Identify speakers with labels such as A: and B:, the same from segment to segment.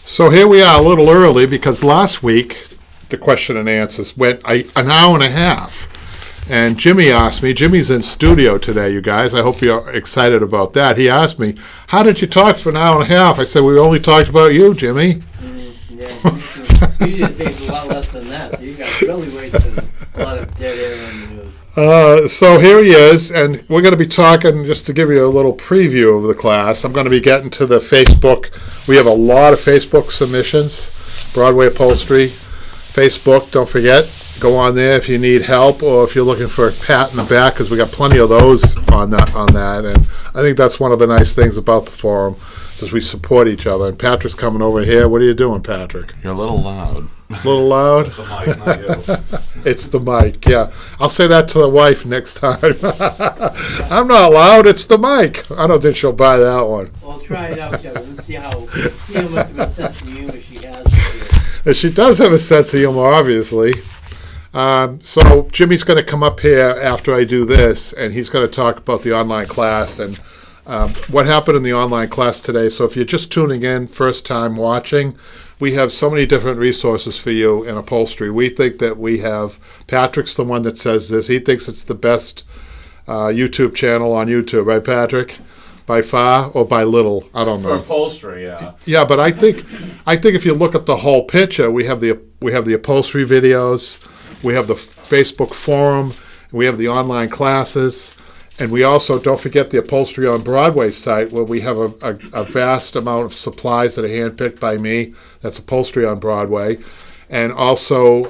A: So here we are a little early because last week the question and answers went an hour and a half. And Jimmy asked me, Jimmy's in studio today, you guys. I hope you're excited about that. He asked me, how did you talk for an hour and a half? I said, we only talked about you, Jimmy.
B: Yeah, you just take a lot less than that. So you got really wasted a lot of dead air on the news.
A: So here he is, and we're going to be talking, just to give you a little preview of the class, I'm going to be getting to the Facebook. We have a lot of Facebook submissions, Broadway Upholstery, Facebook, don't forget. Go on there if you need help or if you're looking for a pat in the back, because we got plenty of those on that. And I think that's one of the nice things about the forum, is we support each other. And Patrick's coming over here. What are you doing, Patrick?
C: You're a little loud.
A: A little loud?
C: It's the mic, not you.
A: It's the mic, yeah. I'll say that to the wife next time. I'm not loud, it's the mic. I don't think she'll buy that one.
B: Well, try it out, Kevin. Let's see how much of a sense of humor she has.
A: And she does have a sense of humor, obviously. So Jimmy's going to come up here after I do this, and he's going to talk about the online class and what happened in the online class today. So if you're just tuning in, first time watching, we have so many different resources for you in upholstery. We think that we have, Patrick's the one that says this. He thinks it's the best YouTube channel on YouTube, right, Patrick? By far or by little? I don't know.
C: For upholstery, yeah.
A: Yeah, but I think if you look at the whole picture, we have the upholstery videos. We have the Facebook forum, we have the online classes, and we also, don't forget, the Upholstery on Broadway site, where we have a vast amount of supplies that are handpicked by me. That's Upholstery on Broadway. And also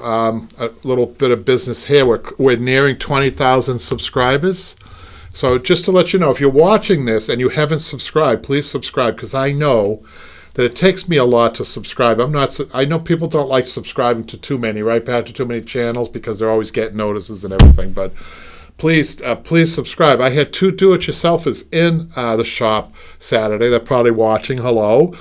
A: a little bit of business here. We're nearing 20,000 subscribers. So just to let you know, if you're watching this and you haven't subscribed, please subscribe, because I know that it takes me a lot to subscribe. I know people don't like subscribing to too many, right, Pat, to too many channels, because they're always getting notices and everything. But please subscribe. I had two do-it-yourselfers in the shop Saturday. They're probably watching. Hello.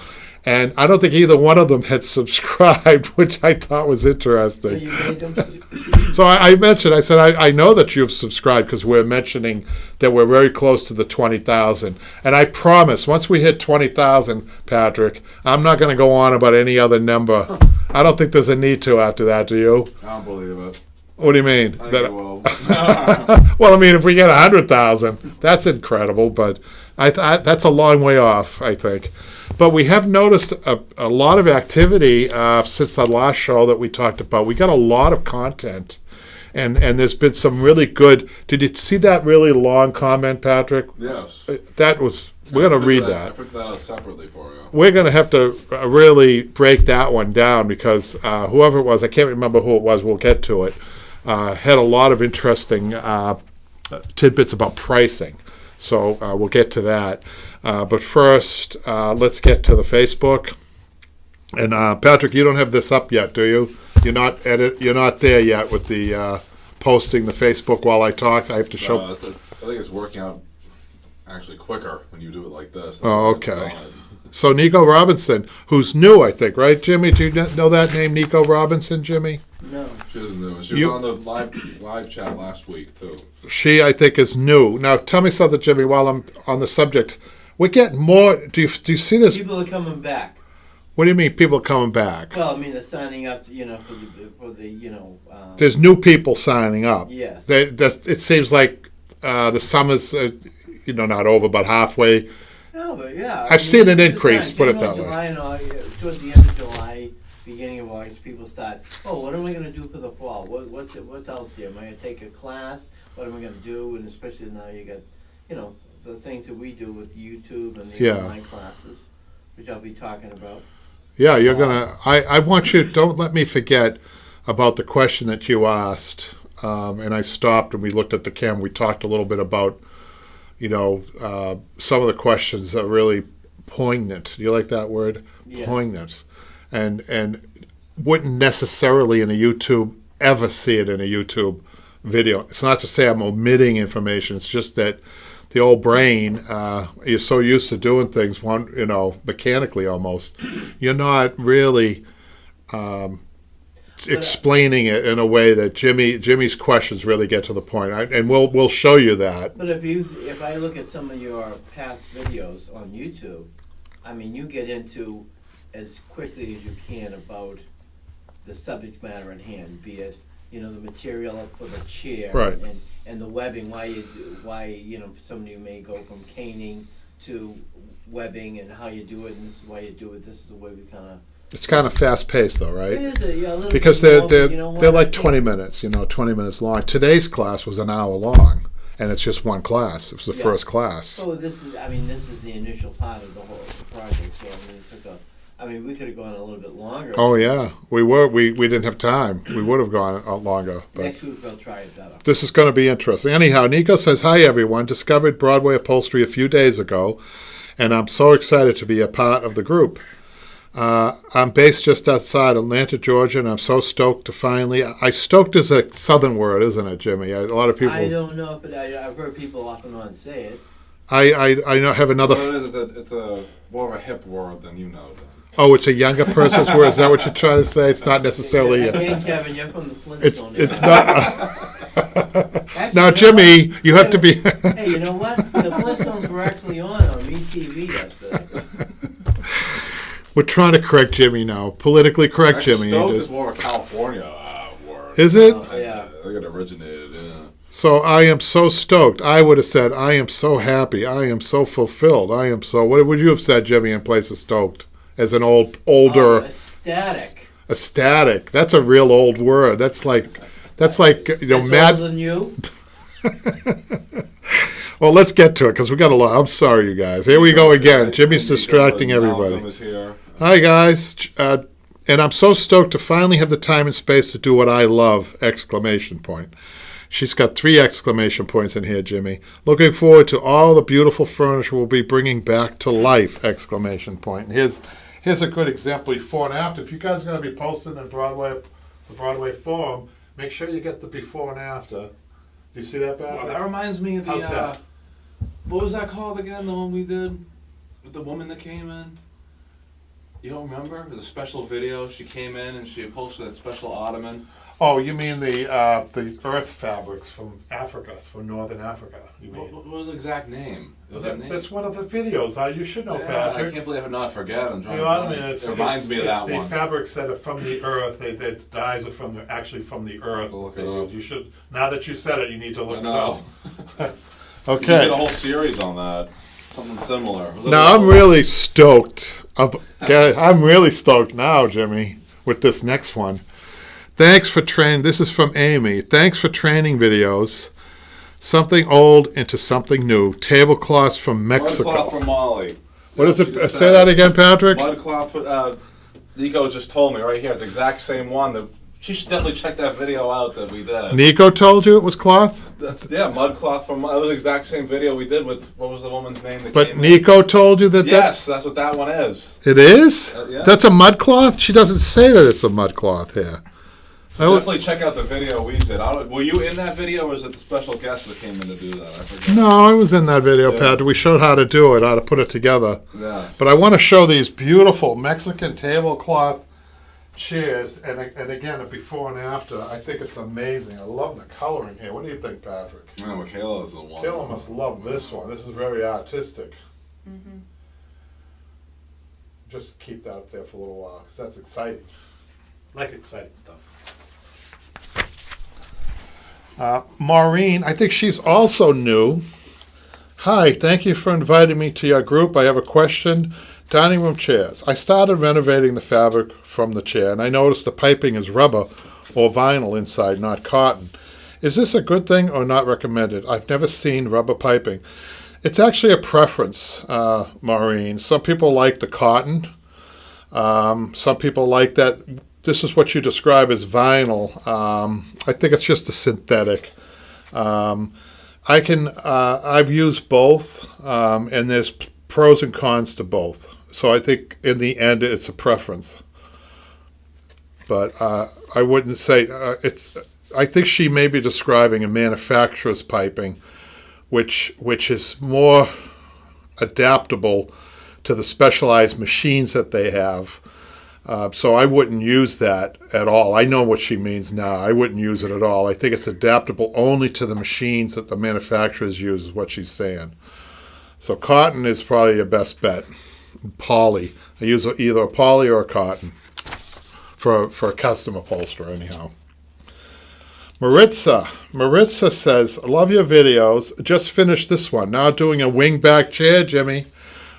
A: And I don't think either one of them had subscribed, which I thought was interesting.
B: So you made them.
A: So I said, I know that you've subscribed, because we're mentioning that we're very close to the 20,000. And I promise, once we hit 20,000, Patrick, I'm not going to go on about any other number. I don't think there's a need to after that, do you?
C: I don't believe it.
A: What do you mean?
C: I think it will.
A: Well, I mean, if we get 100,000, that's incredible, but that's a long way off, I think. But we have noticed a lot of activity since the last show that we talked about. We got a lot of content, and there's been some really good. Did you see that really long comment, Patrick?
C: Yes.
A: We're going to read that.
C: I put that out separately for you.
A: We're going to have to really break that one down, because whoever it was, I can't remember who it was, we'll get to it, had a lot of interesting tidbits about pricing. So we'll get to that. But first, let's get to the Facebook. And Patrick, you don't have this up yet, do you? You're not there yet with the posting the Facebook while I talk. I have to show.
C: I think it's working out actually quicker when you do it like this.
A: Oh, okay. So Nico Robinson, who's new, I think, right, Jimmy? Do you know that name, Nico Robinson, Jimmy?
B: No.
C: She isn't new. She was on the live chat last week, too.
A: She, I think, is new. Now, tell me something, Jimmy, while I'm on the subject. We're getting more. Do you see this?
B: People are coming back.
A: What do you mean, people are coming back?
B: Well, I mean, they're signing up, for the
A: There's new people signing up.
B: Yes.
A: It seems like the summer's, not over, but halfway.
B: No, but yeah.
A: I've seen an increase, put it that way.
B: July and August, towards the end of July, beginning of August, people start, what am I going to do for the fall? What's out there? Am I going to take a class? What am I going to do? And especially now you got, the things that we do with YouTube and the online classes, which I'll be talking about.
A: Yeah, you're going to, I want you, don't let me forget about the question that you asked. And I stopped and we looked at the camera. We talked a little bit about, some of the questions are really poignant. Do you like that word?
B: Yes.
A: Poignant. And wouldn't necessarily in a YouTube ever see it in a YouTube video. It's not to say I'm omitting information. It's just that the old brain is so used to doing things, mechanically almost. You're not really explaining it in a way that Jimmy's questions really get to the point. And we'll show you that.
B: But if I look at some of your past videos on YouTube, I mean, you get into as quickly as you can about the subject matter at hand, be it, you know, the material for the chair.
A: Right.
B: And the webbing, why, you know, somebody may go from caning to webbing and how you do it, and this is why you do it, this is the way we kinda.
A: It's kind of fast paced though, right?
B: It is a little
A: Because
B: bit
A: they're
B: more,
A: they're
B: but you know what?
A: they're
B: I
A: like
B: think-
A: 20 minutes, 20 minutes long. Today's class was an hour long, and it's just one class. It was the
B: Yeah.
A: first class.
B: So this is the initial part of the whole project, so we could have gone a little bit longer.
A: Oh yeah, we didn't have time. We would have gone out longer, but
B: Next week we'll try it better.
A: this is going to be interesting. Anyhow, Nico says, "Hi everyone. Discovered Broadway Upholstery a few days ago, and I'm so excited to be a part of the group. I'm based just outside Atlanta, Georgia, and I'm so stoked to finally." Stoked is a southern word, isn't it, Jimmy? A lot of people.
B: I don't know, but I've heard people off and on say it.
A: I know have another.
C: What it is, it's a more of a hip word than you know.
A: Oh, it's a younger person's word. Is that what you're trying to say? It's not necessarily.
B: Again, Kevin, you're from the
A: It's
B: Flintstones.
A: not.
B: Actually,
A: Now,
B: you know
A: Jimmy,
B: what?
A: you have to be.
B: Hey, you know what? The Flintstones were actually on MeTV yesterday.
A: We're trying to correct Jimmy now. Politically correct Jimmy.
C: Stoked is more of a California word.
A: Is it?
B: Yeah.
C: I think it originated, yeah.
A: So I am so stoked. I would have said, I am so happy. I am so fulfilled. I am so. What would you have said, Jimmy, in place of stoked? As an older.
B: Oh, ecstatic.
A: Ecstatic. That's a real old word. That's like
B: That's
A: mad.
B: older than you.
A: Well, let's get to it because we got a lot. I'm sorry, you guys. Here we go again. Jimmy's
C: Nico
A: distracting
C: and
A: everybody.
C: Malcolm is here.
A: Hi, guys. And I'm so stoked to finally have the time and space to do what I love! Exclamation point. She's got 3 exclamation points in here, Jimmy. Looking forward to all the beautiful furniture we'll be bringing back to life! Exclamation point. And here's a good example before and after. If you guys are going to be posting in the Broadway Forum, make sure you get the before and after. Do you see that,
C: Well,
A: Patrick?
C: that reminds me of the,
A: How's that?
C: what was that called again, the one we did? With the woman that came in? You don't remember? It was a special video. She came in and she upholstered that special ottoman.
A: Oh, you mean the earth fabrics from Africa, from Northern Africa? You mean?
C: What was the exact name? Was that name?
A: That's one of the videos. You should know,
C: Yeah,
A: Patrick.
C: I can't believe I forget. I'm trying
A: You
C: to
A: know what I
C: think.
A: mean?
C: It reminds me of that
A: it's
C: one.
A: the fabrics that are from the earth. The dyes are actually from the earth.
C: I'll look it
A: They
C: up.
A: use. You should. Now that you said it, you need to look
C: I
A: it
C: know.
A: up.
C: We did a
A: Okay.
C: whole series on that. Something similar.
A: Now I'm really stoked. I'm really stoked now, Jimmy, with this next one. Thanks for training. This is from Amy. Thanks for training videos. Something old into something new. Tablecloths from Mexico.
C: Mudcloth from Mali.
A: What is
C: She
A: it?
C: just
A: Say
C: said
A: that again, Patrick.
C: Mudcloth. Nico just told me right here. It's the exact same one. She should definitely check that video out that we did.
A: Nico told you it was cloth?
C: Yeah, Mudcloth from. That was the exact same video we did with. What was the woman's name that
A: But
C: came in?
A: Nico told you that
C: Yes, that's what that one is.
A: it is?
C: Yeah.
A: That's a mud cloth? She doesn't say that it's a mud cloth here.
C: Definitely check out the video we did. Were you in that video, or was it the special guest that came in to do that? I forget.
A: No, I was in that video,
C: Yeah.
A: Patrick. We showed how to do it, how to put it together.
C: Yeah.
A: But I want to show these beautiful Mexican tablecloth chairs, and again, a before and after. I think it's amazing. I love the coloring here. What do you think, Patrick?
C: Yeah, Michaela is the one.
A: Kayla must love this one. This is very artistic. Just keep that up there for a little while, because that's exciting. Like exciting stuff. Maureen, I think she's also new. Hi, thank you for inviting me to your group. I have a question. Dining room chairs. I started renovating the fabric from the chair, and I noticed the piping is rubber or vinyl inside, not cotton. Is this a good thing or not recommended? I've never seen rubber piping. It's actually a preference, Maureen. Some people like the cotton. Some people like that. This is what you describe as vinyl. I think it's just a synthetic. I've used both, and there's pros and cons to both. So I think in the end it's a preference. But I wouldn't say it's. I think she may be describing a manufacturer's piping, which is more adaptable to the specialized machines that they have. So I wouldn't use that at all. I know what she means now. I wouldn't use it at all. I think it's adaptable only to the machines that the manufacturers use, is what she's saying. So cotton is probably your best bet, poly. I use either a poly or a cotton for a custom upholsterer anyhow. Maritza says, I love your videos. Just finished this one. Now doing a wing-back chair, Jimmy.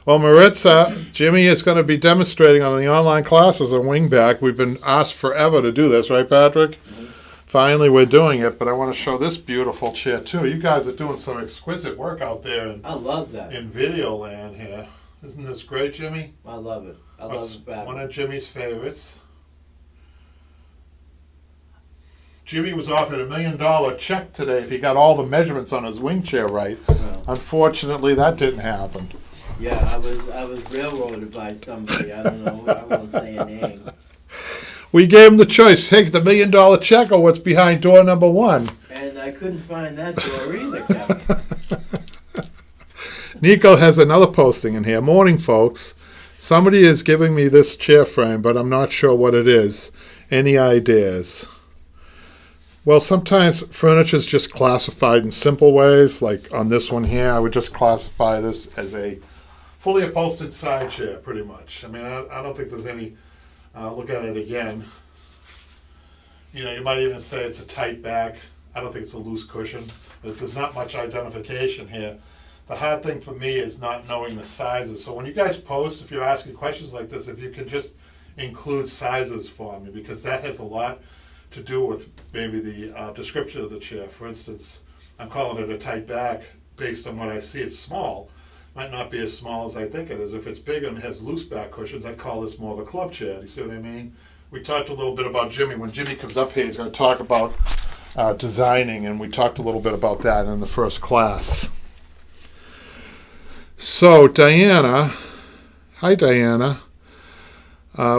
A: Well, Maritza, Jimmy is going to be demonstrating on the online classes a wing-back. We've been asked forever to do this, right, Patrick? Mm-hmm. Finally, we're doing it, but I want to show this beautiful chair, too. You guys are doing some exquisite work out there
B: I love that.
A: in video land here. Isn't this great, Jimmy?
B: I love it. I love it back.
A: One of Jimmy's favorites. Jimmy was offered $1 million check today if he got all the measurements on his wing chair right.
B: Well,
A: Unfortunately, that didn't happen.
B: yeah, I was railroaded by somebody. I don't know. I won't say a name.
A: We gave him the choice: take the $1 million check or what's behind door number 1.
B: And I couldn't find that door either, Kevin.
A: Nico has another posting in here. Morning, folks. Somebody is giving me this chair frame, but I'm not sure what it is. Any ideas? Well, sometimes furniture is just classified in simple ways. Like on this one here, I would just classify this as a fully upholstered side chair, pretty much. I mean, I don't think there's any, look at it again. You know, you might even say it's a tight back. I don't think it's a loose cushion. But there's not much identification here. The hard thing for me is not knowing the sizes. So when you guys post, if you're asking questions like this, if you could just include sizes for me, because that has a lot to do with maybe the description of the chair. For instance, I'm calling it a tight back based on what I see. It's small. Might not be as small as I think it is. If it's big and has loose back cushions, I call this more of a club chair. Do you see what I mean? We talked a little bit about Jimmy. When Jimmy comes up here, he's going to talk about designing, and we talked a little bit about that in the first class. So, Diana, hi Diana.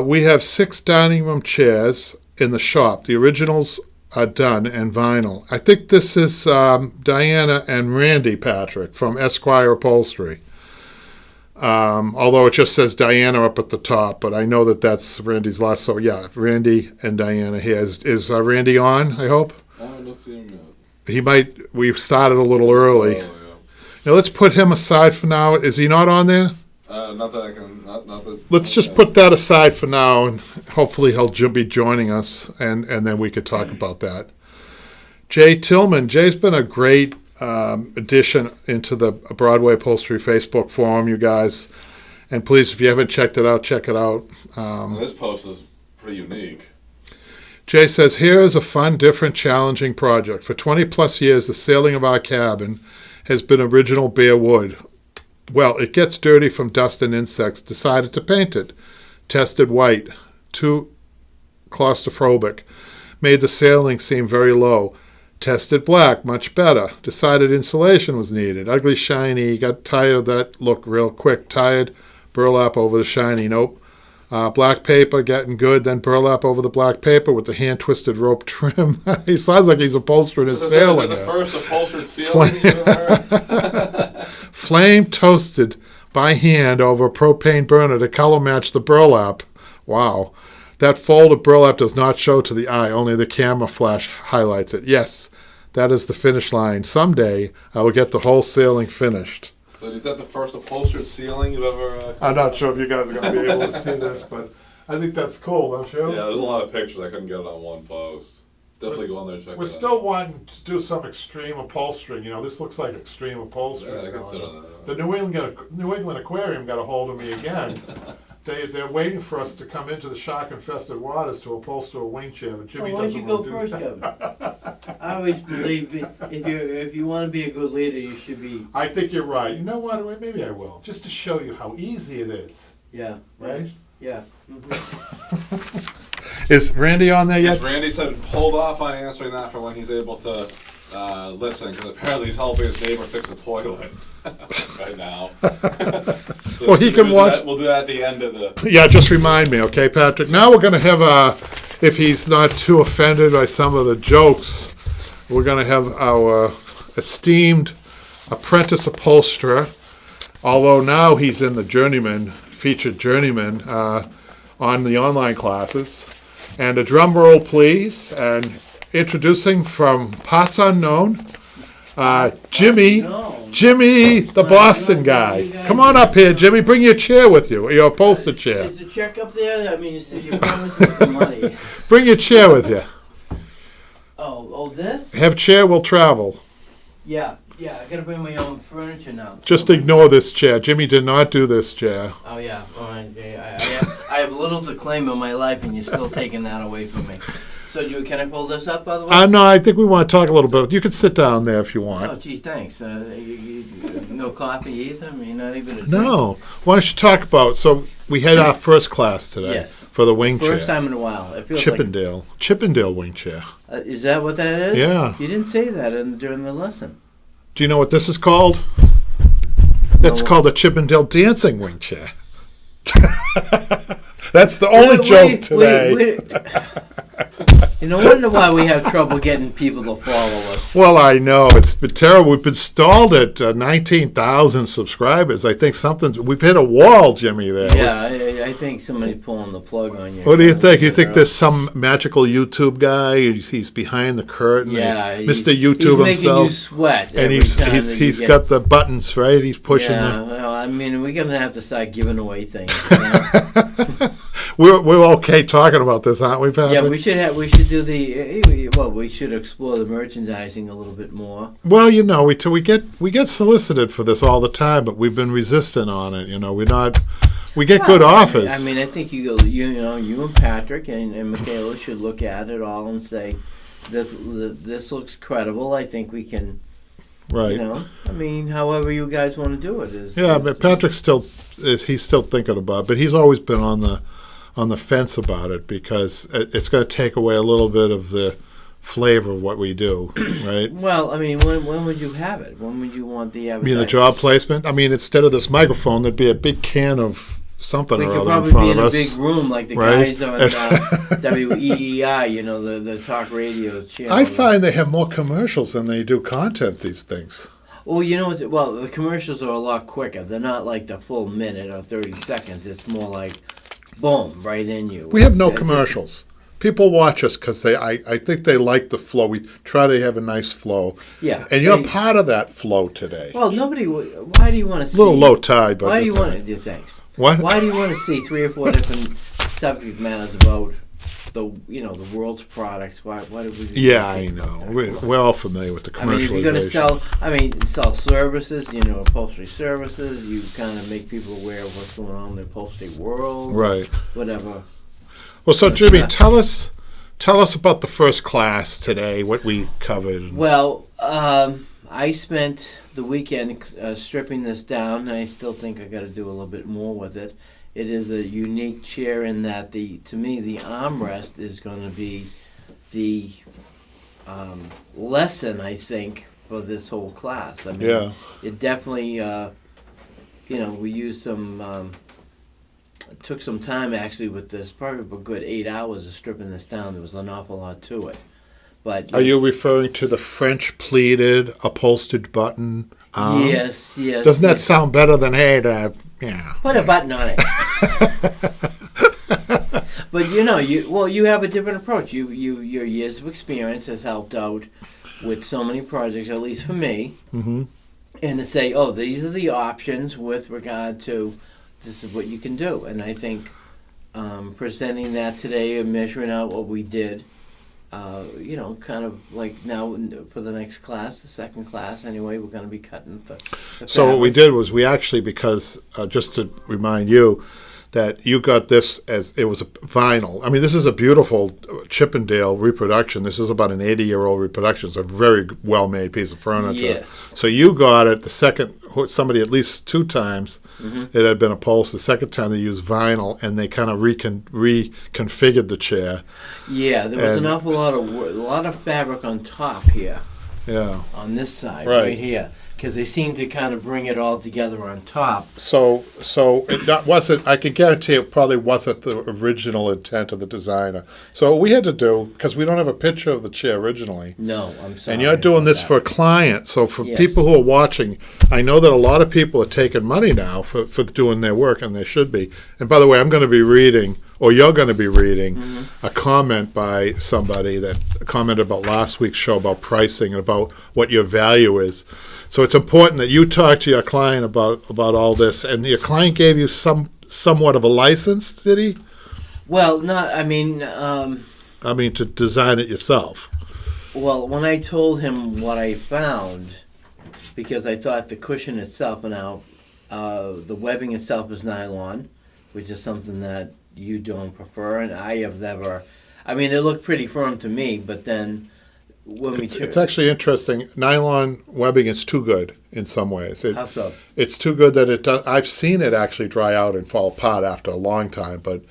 A: We have 6 dining room chairs in the shop. The originals are done and vinyl. I think this is Diana and Randy Patrick from Esquire Upholstery. Although it just says Diana up at the top, but I know that that's Randy's last. So yeah, Randy and Diana here. Is Randy on, I hope?
C: I'm not seeing him yet.
A: He might. We started a little early.
C: Oh, yeah.
A: Now let's put him aside for now. Is he not on there?
C: Not that I can. Not that.
A: Let's just put that aside for now, and hopefully he'll be joining us, and then we could talk about that. Jay Tillman. Jay's been a great addition into the Broadway Upholstery Facebook forum, you guys. And please, if you haven't checked it out, check it out.
C: This post is pretty unique.
A: Jay says, here is a fun, different, challenging project. For 20 plus years, the ceiling of our cabin has been original bare wood. Well, it gets dirty from dust and insects. Decided to paint it. Tested white. Too claustrophobic. Made the ceiling seem very low. Tested black. Much better. Decided insulation was needed. Ugly shiny. Got tired of that look real quick. Tired. Burlap over the shiny. Nope. Black paper getting good. Then burlap over the black paper with the hand-twisted rope trim. He sounds like he's upholstering his ceiling.
C: Is that the first upholstered ceiling you've ever heard?
A: Flame toasted by hand over a propane burner to color match the burlap. Wow. That fold of burlap does not show to the eye. Only the camera flash highlights it. Yes, that is the finish line. Someday I will get the whole ceiling finished.
C: So is that the first upholstered ceiling you've ever...
A: I'm not sure if you guys are going to be able to see this, but I think that's cool, don't you?
C: Yeah, there's a lot of pictures. I couldn't get it on one post. Definitely go on there and check it out.
A: We're still wanting to do some extreme upholstering. You know, this looks like extreme upholstery.
C: Yeah, I consider that.
A: The New England Aquarium got a hold of me again. They're waiting for us to come into the shark-infested waters to upholster a wing chair, but Jimmy
B: Why don't you
A: doesn't
B: go
A: want to
B: first,
A: do that.
B: Kevin? I always believe if you want to be a good leader, you should be.
A: I think you're right. You know what? Maybe I will, just to show you how easy it is.
B: Yeah.
A: Right?
B: Yeah. Mm-hmm.
A: Is Randy on there yet?
C: Yes, Randy said hold off on answering that for when he's able to listen, because apparently he's helping his neighbor fix a toilet right now. So
A: Well, he can watch.
C: We'll do that at the end of the...
A: Yeah, just remind me, okay, Patrick? Now we're going to have, if he's not too offended by some of the jokes, we're going to have our esteemed apprentice upholsterer, although now he's in the featured journeyman on the online classes. And a drum roll, please. And introducing from Parts Unknown, Jimmy,
B: No.
A: Jimmy, the Boston guy. Come on up here, Jimmy. Bring your chair with you, your upholstered chair.
B: Is the check up there? I mean, you said you promised me some money.
A: Bring your chair with you.
B: Oh, this?
A: Have chair will travel.
B: Yeah, I gotta bring my own furniture now.
A: Just ignore this chair. Jimmy did not do this chair.
B: Oh yeah, all right. Yeah, I have little to claim in my life, and you're still taking that away from me. So, can I pull this up, by the way?
A: No, I think we want to talk a little bit. You can sit down there if you want.
B: Oh, geez, thanks. No coffee either? I mean, not even a drink?
A: No. Why don't you talk about, so we had our first class today.
B: Yes.
A: For the wing chair.
B: First time in a while. It feels
A: Chippendale wing chair.
B: is that what that is?
A: Yeah.
B: You didn't say that during the lesson.
A: Do you know what this is called? That's called a Chippendale dancing wing chair. That's the only joke today.
B: You no wonder why we have trouble getting people to follow us.
A: Well, I know. It's been terrible. We've been stalled at 19,000 subscribers. I think we've hit a wall, Jimmy, there.
B: Yeah, I think somebody's pulling the plug on you.
A: What do you think? You think there's some magical YouTube guy? He's behind the curtain.
B: Yeah.
A: Mr. YouTube
B: he's
A: himself.
B: making you sweat.
A: And he's got the buttons, right? He's pushing them.
B: Well, I mean, we're going to have to start giving away things.
A: We're okay talking about this, aren't we, Patrick?
B: Yeah, we should explore the merchandising a little bit more.
A: Well, we get solicited for this all the time, but we've been resistant on it. We get good offers.
B: I mean, I think you and Patrick and Michaela should look at it all and say, this looks credible. I think we can.
A: Right.
B: I mean, however you guys want to do it is.
A: Yeah, but Patrick's still thinking about it, but he's always been on the fence about it because it's going to take away a little bit of the flavor of what we do, right?
B: Well, I mean, when would you have it? When would you want the advertising?
A: You mean the job placement? I mean, instead of this microphone, there'd be a big can of something
B: we
A: or
B: could
A: other
B: probably
A: in front
B: be
A: of
B: in a
A: us.
B: big room like the
A: right?
B: guys on WEEI, the talk radio channel.
A: I find they have more commercials than they do content, these things.
B: Well, the commercials are a lot quicker. They're not like the full minute or 30 seconds. It's more like, boom, right in you.
A: We have no commercials. People watch us because I think they like the flow. We try to have a nice flow.
B: Yeah.
A: And you're part of that flow today.
B: Well, why do you want to see...
A: A little low tide, but...
B: Why do you want to do things?
A: What?
B: Why do you want to see 3 or 4 different subject matters about the world's products? Why do we...
A: Yeah, I know. We're all familiar with the commercialization.
B: I mean, if you're going to sell services, upholstery services, you kind of make people aware of what's going on in the upholstery world.
A: Right.
B: Whatever.
A: Well, so Jimmy, tell us about the first class today, what we covered.
B: Well, I spent the weekend stripping this down, and I still think I got to do a little bit more with it. It is a unique chair in that to me the armrest is going to be the lesson, I think, for this whole class. I mean, it definitely, we used some. It took some time actually with this, probably a good 8 hours of stripping this down. There was an awful lot to it. But
A: are you referring to the French pleated upholstered button?
B: Yes.
A: Doesn't that sound better than
B: put a button on it? But you have a different approach. Your years of experience has helped out with so many projects, at least for me.
A: Mm-hmm.
B: And to say, these are the options with regard to. This is what you can do. And I think presenting that today and measuring out what we did, kind of like now for the next class, the second class anyway, we're going to be cutting the
A: So what we did was we actually, because just to remind you, that you got this as it was a vinyl. I mean, this is a beautiful Chippendale reproduction. This is about an 80-year-old reproduction. It's a very well-made piece of furniture.
B: Yes.
A: So you got it the second, somebody at least 2 times it had been upholstered. The second time they used vinyl, and they kind of reconfigured the chair.
B: Yeah, there was an awful lot of fabric on top here.
A: Yeah.
B: On this side, right here. Because they seem to kind of bring it all together on top.
A: So it wasn't. I can guarantee it probably wasn't the original intent of the designer. So what we had to do, because we don't have a picture of the chair originally.
B: No, I'm sorry.
A: And you're doing this for a client. So for people who are watching, I know that a lot of people are taking money now for doing their work, and they should be. And by the way, I'm going to be reading or you're going to be reading a comment by somebody that commented about last week's show about pricing and about what your value is. So it's important that you talk to your client about all this. And your client gave you somewhat of a license, did he?
B: Well, not. I mean,
A: to design it yourself.
B: well, when I told him what I found, because I thought the cushion itself, now the webbing itself is nylon, which is something that you don't prefer, and I have never. I mean, it looked pretty firm to me, but then when
A: It's actually interesting. Nylon webbing is too good in some ways.
B: How so?
A: It's too good that it does. I've seen it actually dry out and fall apart after a long time, but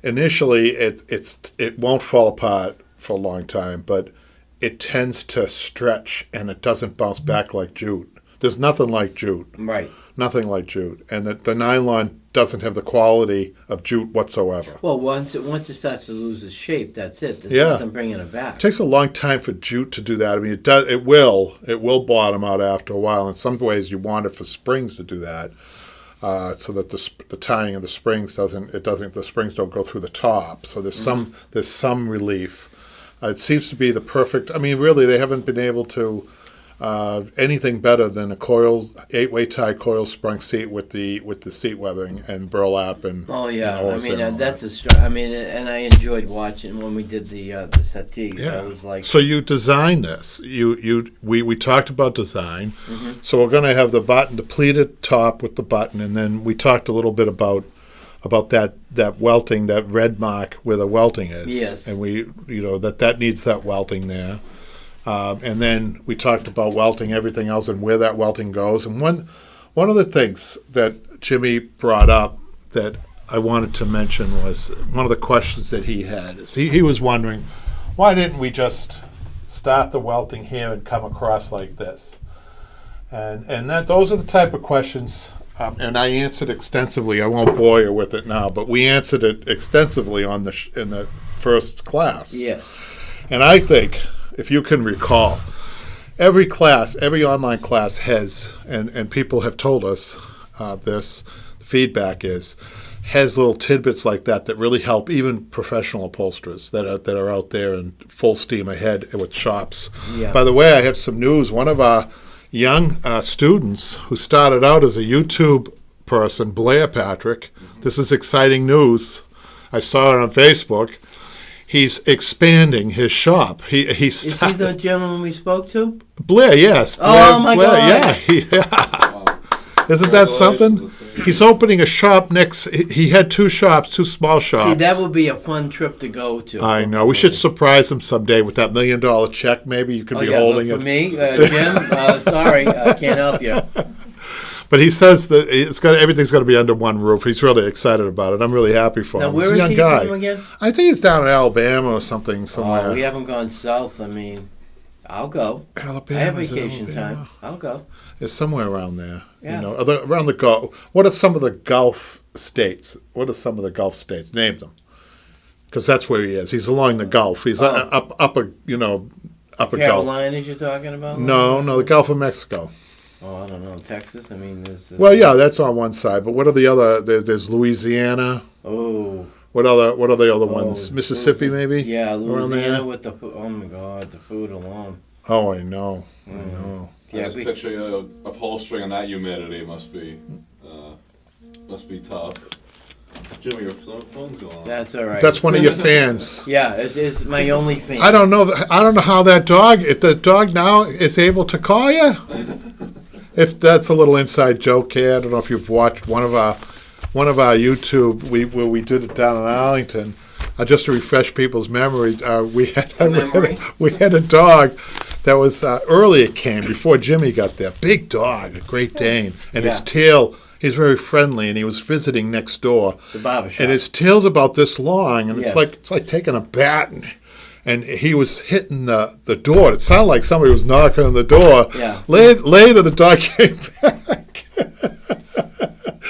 A: initially it won't fall apart for a long time, but it tends to stretch and it doesn't bounce back like jute. There's nothing like jute.
B: Right.
A: Nothing like jute, and the nylon doesn't have the quality of jute whatsoever.
B: Well, once it starts to lose its shape, that's it. This
A: Yeah.
B: isn't bringing it back.
A: It takes a long time for jute to do that. I mean, it does. It will bottom out after a while. In some ways, you want it for springs to do that, so that the tying of the springs the springs don't go through the top. So there's some relief. It seems to be the perfect. I mean, really, they haven't been able to anything better than a 8-way tie coil sprung seat with the seat webbing and burlap and.
B: Oh yeah,
A: you know,
B: I mean
A: and all
B: that's
A: that.
B: I mean, and I enjoyed watching when we did the settee.
A: Yeah.
B: I was like,
A: So you designed this. We talked about design.
B: Mm-hmm.
A: So we're going to have the pleated top with the button, and then we talked a little bit about that welting, that red mark where the welting is.
B: Yes.
A: And that needs that welting there. And then we talked about welting everything else and where that welting goes. And one of the things that Jimmy brought up that I wanted to mention was one of the questions that he had. Is he was wondering, why didn't we just start the welting here and come across like this? And those are the type of questions, and I answered extensively. I won't bore you with it now, but we answered it extensively in the first class.
B: yes,
A: And I think, if you can recall, every online class has, and people have told us this, the feedback has little tidbits like that really help even professional upholsterers that are out there in full steam ahead with shops.
B: Yeah.
A: By the way, I have some news. One of our young students who started out as a YouTube person, Blair Patrick, this is exciting news. I saw it on Facebook. He's expanding his shop. Is
B: he the gentleman we spoke to?
A: Blair, yes.
B: Oh, my God.
A: Yeah.
C: Wow.
A: Isn't that something? He's opening a shop next. He had two small shops.
B: See, that would be a fun trip to go to.
A: I know. We should surprise him someday with that $1 million check. Maybe you could be holding
B: for
A: it.
B: me, Jim. Sorry, I can't help you.
A: But he says that everything's going to be under one roof. He's really excited about it. I'm really happy for
B: Now,
A: him.
B: where
A: He's a
B: is
A: young
B: he
A: guy.
B: from again?
A: I think he's down in Alabama or somewhere.
B: Oh, we haven't gone south. I mean, I'll go.
A: Alabama.
B: I have
A: is it
B: vacation
A: Alabama?
B: time. I'll go.
A: It's somewhere around there.
B: Yeah.
A: Around the Gulf. What are some of the Gulf states? Name them. Because that's where he is. He's along the Gulf. He's upper Gulf.
B: Carolinas you're talking about?
A: No, the Gulf of Mexico.
B: Oh, I don't know. Texas? I mean, there's...
A: Well, yeah, that's on one side. But what are the other? There's Louisiana.
B: Oh.
A: What are the other ones? Mississippi, maybe?
B: Yeah,
A: Around
B: Louisiana
A: there?
B: with the food. Oh, my God, the food alone.
A: Oh, I know. I know.
C: I
B: Yeah,
C: just picture upholstering on that humidity must be tough. Jimmy, your phone's going on.
B: That's all right.
A: That's one of your fans.
B: Yeah, it's my only fan.
A: I don't know. I don't know how that dog. If the dog now is able to call you. If that's a little inside joke here, I don't know if you've watched one of our YouTube where we did it down in Arlington. Just to refresh people's memory, we had a dog that was early. It came before Jimmy got there. Big dog, a Great Dane, and his
B: Yeah.
A: tail. He's very friendly, and he was visiting next door.
B: The barber shop.
A: And his tail's about this long, and
B: Yes.
A: it's like taking a bat, and he was hitting the door. It sounded like somebody was knocking on the door.
B: Yeah.
A: Later, the dog came back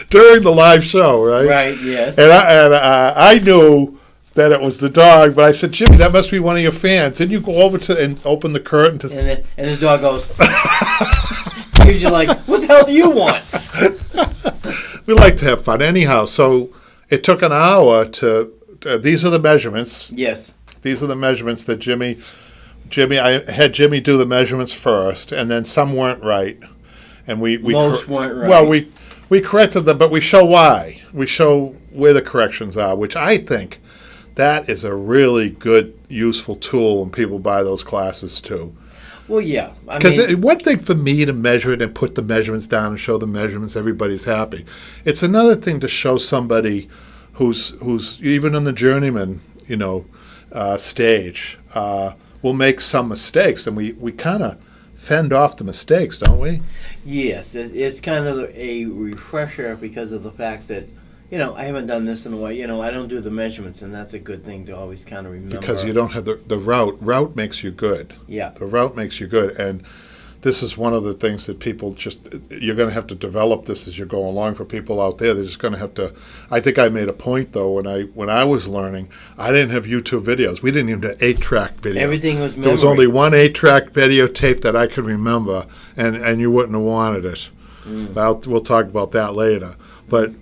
A: during the live show, right?
B: Right, yes.
A: And I knew that it was the dog, but I said, Jimmy, that must be one of your fans. Then you go over and open the curtain to
B: And the dog goes... You're like, what the hell do you want?
A: We like to have fun anyhow. So it took an hour to these are the measurements.
B: Yes.
A: These are the measurements that Jimmy, I had Jimmy do the measurements first, and then some weren't right. And we
B: Most weren't right.
A: Well, we corrected them, but we show why. We show where the corrections are, which I think that is a really good, useful tool when people buy those classes too.
B: Well, yeah.
A: Because one thing for me to measure it and put the measurements down and show the measurements, everybody's happy. It's another thing to show somebody who's even in the journeyman, stage, will make some mistakes, and we kind of fend off the mistakes, don't we?
B: Yes, it's kind of a refresher because of the fact that, I haven't done this in a while. I don't do the measurements, and that's a good thing to always kind of remember.
A: Because you don't have the route. Route makes you good.
B: Yeah.
A: The route makes you good, and this is one of the things that people you're going to have to develop this as you go along for people out there. They're just going to have to. I think I made a point though when I was learning, I didn't have YouTube videos. We didn't even have 8-track videos.
B: Everything was memory.
A: There was only one 8-track videotape that I could remember, and you wouldn't have wanted it. We'll talk about that later. But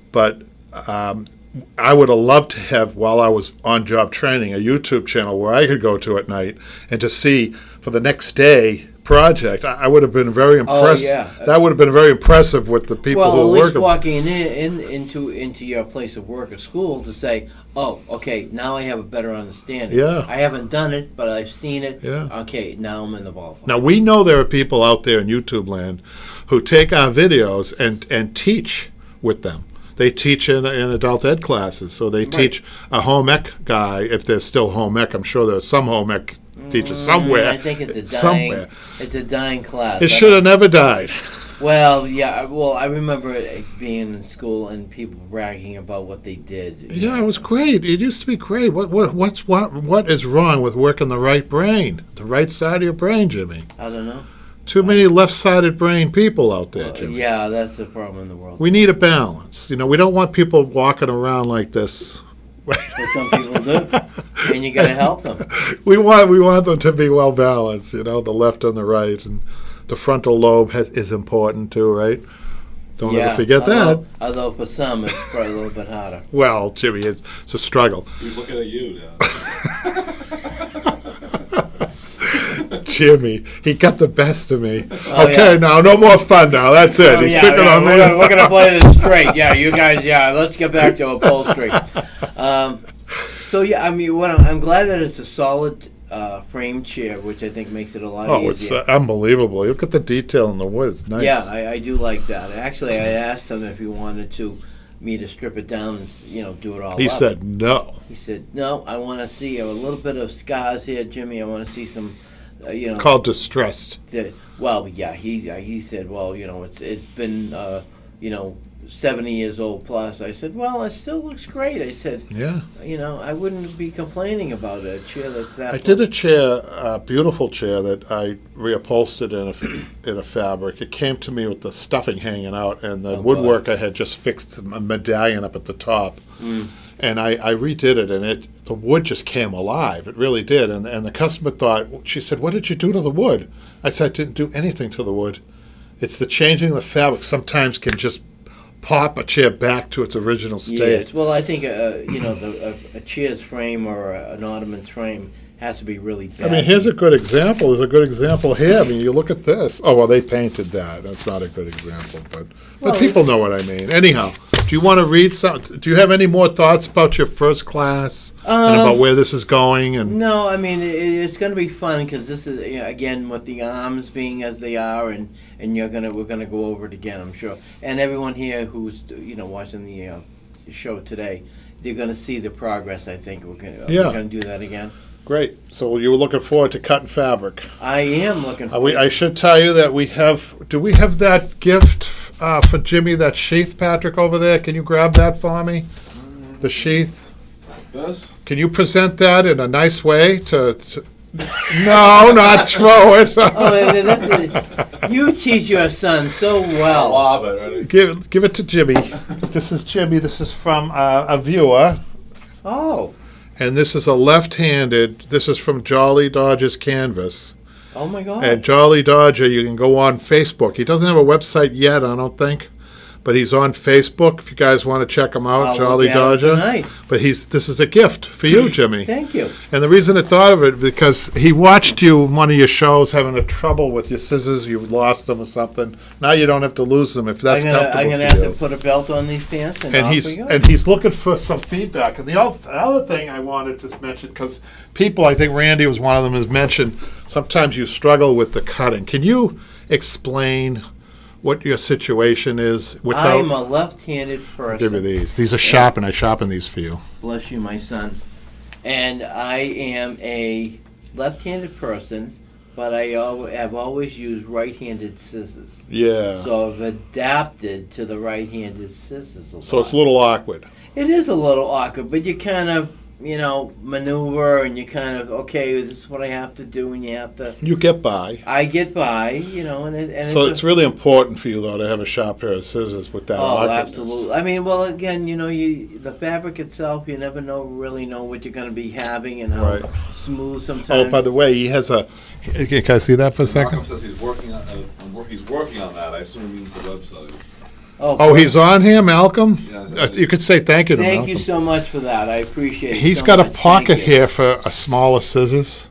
A: I would have loved to have, while I was on job training, a YouTube channel where I could go to at night and to see for the next day project. I would have been very impressed.
B: Oh, yeah.
A: That would have been very impressive with the people who
B: Well,
A: were
B: at least
A: working.
B: walking into your place of work or school to say, oh, okay, now I have a better understanding.
A: Yeah.
B: I haven't done it, but I've seen it.
A: Yeah.
B: Okay, now I'm in the ballpark.
A: Now, we know there are people out there in YouTube land who take our videos and teach with them. They teach in adult ed classes, so they teach a home ec guy, if there's still home ec. I'm sure there's some home ec teachers somewhere.
B: I think it's
A: somewhere.
B: It's a dying class.
A: It should have never died.
B: Well, yeah. Well, I remember it being in school and people bragging about what they did.
A: Yeah, it was great. It used to be great. What is wrong with working the right brain, the right side of your brain, Jimmy?
B: I don't know.
A: Too many left-sided brain people out there, Jimmy.
B: Yeah, that's the problem in the world.
A: We need a balance. We don't want people walking around like this.
B: But some people do, and you got to help them.
A: We want them to be well balanced. The left and the right, and the frontal lobe is important too, right? Don't ever forget that.
B: Although for some, it's probably a little bit harder.
A: Well, Jimmy, it's a struggle.
C: He's looking at you now.
A: Jimmy, he got the best of me.
B: Oh,
A: okay,
B: yeah.
A: Now no more fun. Now that's it. He's picking on me.
B: We're gonna play this straight. Yeah, you guys. Yeah, let's get back to upholstery. So yeah, I'm glad that it's a solid frame chair, which I think makes it a lot easier.
A: It's unbelievable. Look at the detail in the wood. It's nice.
B: Yeah, I do like that. Actually, I asked him if he wanted me to strip it down and do it all.
A: He
B: up.
A: said no.
B: He said no. I want to see a little bit of scars here, Jimmy. I want to see some.
A: Called distressed.
B: Well, yeah, he said, well, it's been 70 years old plus. I said, well, it still looks great. I said,
A: Yeah.
B: I wouldn't be complaining about a chair that's that.
A: I did a chair, a beautiful chair that I reupholstered in a fabric. It came to me with the stuffing hanging out, and the woodwork I had just fixed a medallion up at the top. And I redid it, and the wood just came alive. It really did. And the customer thought, she said, what did you do to the wood? I said, I didn't do anything to the wood. It's the changing of the fabric sometimes can just pop a chair back to its original state.
B: Yes, well, I think, a chair's frame or an ottoman's frame has to be really bad.
A: Here's a good example. There's a good example here. You look at this. Oh, well, they painted that. That's not a good example, but people know what I mean. Anyhow, do you want to read something? Do you have any more thoughts about your first class and about where this is going? And
B: no, it's going to be fun because this is again with the arms being as they are, and we're gonna go over it again, I'm sure. And everyone here who's watching the show today, they're going to see the progress. I think we're gonna do that again.
A: Great. So you were looking forward to cutting fabric.
B: I am looking forward.
A: I should tell you that we have. Do we have that gift for Jimmy? That sheath, Patrick, over there. Can you grab that for me? The sheath.
C: This?
A: Can you present that in a nice way to No, not throw it.
B: You teach your son so well.
C: Lob it, right?
A: Give it to Jimmy. This is Jimmy. This is from a viewer.
B: Oh.
A: And this is a left-handed. This is from Jolly Dodger's canvas.
B: Oh my God.
A: And Jolly Dodger, you can go on Facebook. He doesn't have a website yet, I don't think. but he's on Facebook. If you guys want to check him out,
B: I'll
A: Jolly
B: look at it
A: Dodger.
B: tonight.
A: But this is a gift for you, Jimmy.
B: Thank you.
A: And the reason I thought of it because he watched you in one of your shows having a trouble with your scissors. You lost them or something. Now you don't have to lose them if that's comfortable
B: I'm gonna
A: for
B: have
A: you.
B: to put a belt on these pants and off we go.
A: He's looking for some feedback. And the other thing I wanted to mention, because people, I think Randy was one of them, has mentioned sometimes you struggle with the cutting. Can you explain what your situation is without?
B: I'm a left-handed person.
A: Give me these. These are sharp, and I sharpen these for you.
B: Bless you, my son. And I am a left-handed person, but I have always used right-handed scissors.
A: Yeah.
B: So I've adapted to the right-handed scissors a lot.
A: So it's a little awkward.
B: It is a little awkward, but you kind of, maneuver and you kind of, okay, this is what I have to do, and you have to.
A: You get by.
B: I get by, and
A: So it's really important for you, though, to have a sharp pair of scissors with that
B: Oh,
A: awkwardness.
B: absolutely. I mean, well, again, the fabric itself, you never really know what you're going to be having and how
A: Right.
B: smooth sometimes.
A: Oh, by the way, he has a. Can I see that for a second?
C: Malcolm says he's working on. He's working on that. I assume it means the website.
A: Oh, he's on here, Malcolm?
C: Yeah.
A: You could say thank you to
B: Thank
A: Malcolm.
B: you so much for that. I appreciate it.
A: He's
B: so
A: got a
B: much.
A: pocket
B: Thank you.
A: here for a smaller scissors.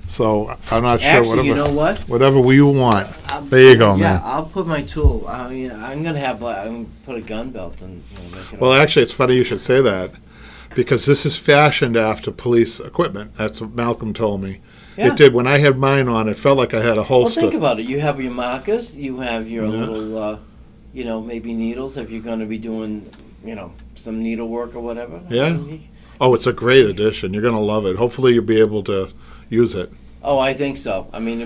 A: So I'm not sure.
B: Actually, you know what?
A: Whatever you want. There you go,
B: Yeah,
A: man.
B: I'll put my tool. I'm gonna have. I'm gonna put a gun belt and make it.
A: Well, actually, it's funny you should say that because this is fashioned after police equipment. That's what Malcolm told me.
B: Yeah.
A: It did. When I had mine on, it felt like I had a
B: Well,
A: holster.
B: think about it. You have your markers. You have your
A: Yeah.
B: little, maybe needles if you're going to be doing, some needlework or whatever.
A: Yeah. Oh, it's a great addition. You're going to love it. Hopefully, you'll be able to use it.
B: Oh, I think so. I mean,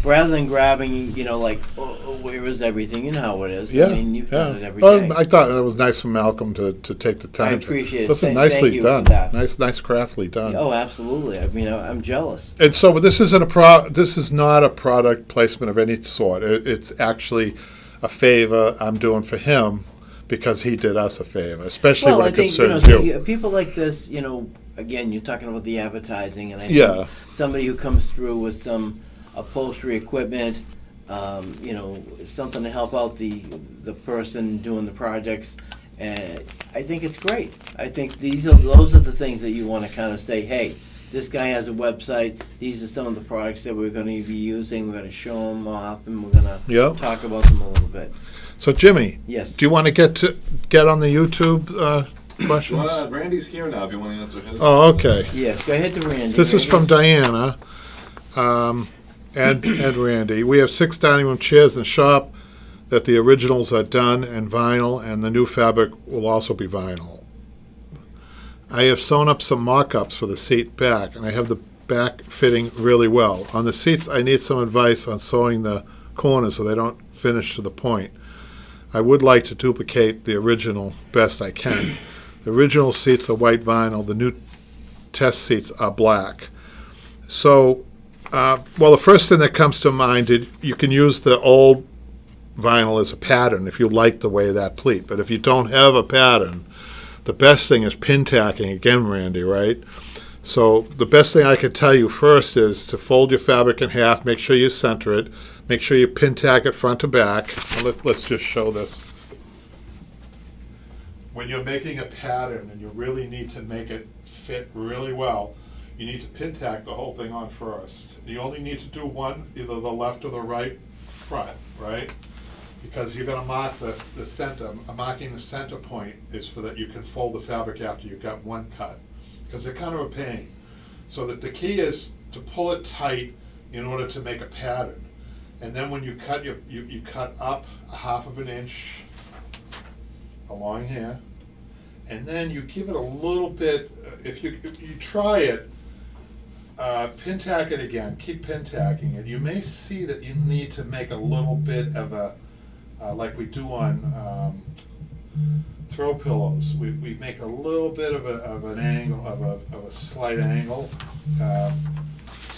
B: rather than grabbing, where is everything? You know how it is.
A: Yeah.
B: I mean, you've done it every
A: Oh,
B: day.
A: I thought that was nice from Malcolm to take the time.
B: I appreciate it.
A: Listen,
B: Thank
A: nicely
B: you
A: done.
B: for that.
A: Nice, craftily done.
B: Oh, absolutely. I mean, I'm jealous.
A: And so this isn't this is not a product placement of any sort. It's actually a favor I'm doing for him because he did us a favor, especially
B: Well,
A: when
B: I
A: it
B: think,
A: concerns
B: so
A: you.
B: people like this, again, you're talking about the advertising, and I
A: Yeah.
B: think somebody who comes through with some upholstery equipment, something to help out the person doing the projects, and I think it's great. I think those are the things that you want to kind of say, hey, this guy has a website. These are some of the products that we're going to be using. We're going to show them off, and we're going to
A: Yep.
B: talk about them a little bit.
A: So Jimmy,
B: Yes.
A: do you want to get on the YouTube questions?
C: Randy's here now. If you want to answer his.
A: Oh, okay.
B: Yes. Go ahead to Randy.
A: This is from
B: Randy.
A: Diana and Randy. We have 6 dining room chairs in the shop that the originals are done and vinyl, and the new fabric will also be vinyl. I have sewn up some mock-ups for the seat back, and I have the back fitting really well. On the seats, I need some advice on sewing the corners so they don't finish to the point. I would like to duplicate the original best I can. The original seats are white vinyl. The new test seats are black. So, the first thing that comes to mind, you can use the old vinyl as a pattern if you like the way that pleat. But if you don't have a pattern, the best thing is pin tacking again, Randy, right? So the best thing I can tell you first is to fold your fabric in half, make sure you center it, make sure you pin tack it front to back. And let's just show this. When you're making a pattern and you really need to make it fit really well, you need to pin tack the whole thing on first. You only need to do one, either the left or the right front, right? Because you're going to mark the center. Marking the center point is for that you can fold the fabric after you've got one cut, because they're kind of a pain. So that the key is to pull it tight in order to make a pattern. And then when you cut, you cut up a 1/2 inch along here, and then you give it a little bit. If you try it, pin tack it again. Keep pin tacking it. You may see that you need to make a little bit of a like we do on throw pillows. We make a little bit of an angle, of a slight angle,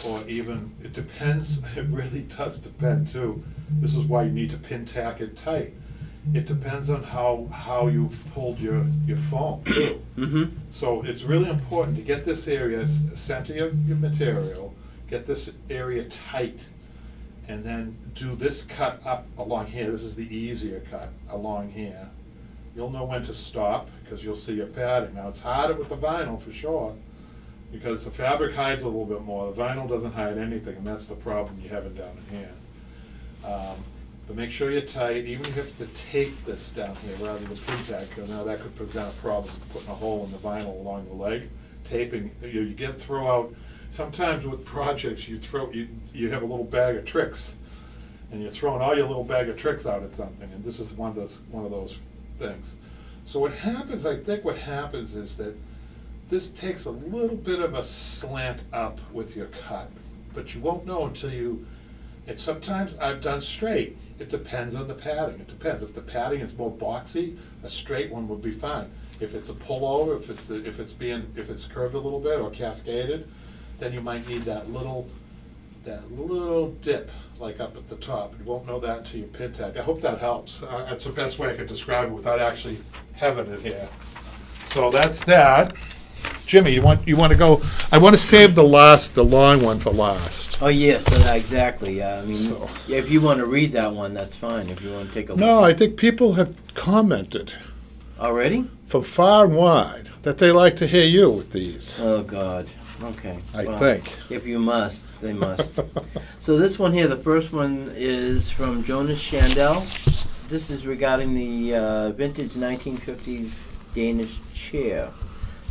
A: or even, it depends, it really does depend too. This is why you need to pin tack it tight. It depends on how you've pulled your foam too.
B: Mm-hmm.
A: So it's really important to get this area, center your material, get this area tight, and then do this cut up along here. This is the easier cut along here. You'll know when to stop because you'll see your padding. Now it's harder with the vinyl for sure because the fabric hides a little bit more. The vinyl doesn't hide anything, and that's the problem you have it down in here. But make sure you're tight. Even if you have to tape this down here rather than pre-tack, because now that could present a problem, putting a hole in the vinyl along the leg. Taping, you get throw out. Sometimes with projects, you have a little bag of tricks, and you're throwing all your little bag of tricks out at something, and this is one of those things. So what happens, I think what happens is that this takes a little bit of a slant up with your cut, but you won't know until you, and sometimes I've done straight. It depends on the padding. It depends. If the padding is more boxy, a straight one would be fine. If it's a pullover, if it's curved a little bit or cascaded, then you might need that little dip, like up at the top. You won't know that until you pin tack. I hope that helps. That's the best way I could describe it without actually having it here. So that's that. Jimmy, you want to go? I want to save the long one for last.
B: Oh yes, exactly. I mean,
A: So-
B: yeah, if you want to read that one, that's fine. If you want to take a look.
A: No, I think people have commented
B: Already?
A: from far and wide that they like to hear you with these.
B: Oh God. Okay.
A: I
B: Well,
A: think.
B: If you must, they must. So this one here, the first one is from Jonas Chandel. This is regarding the vintage 1950s Danish chair.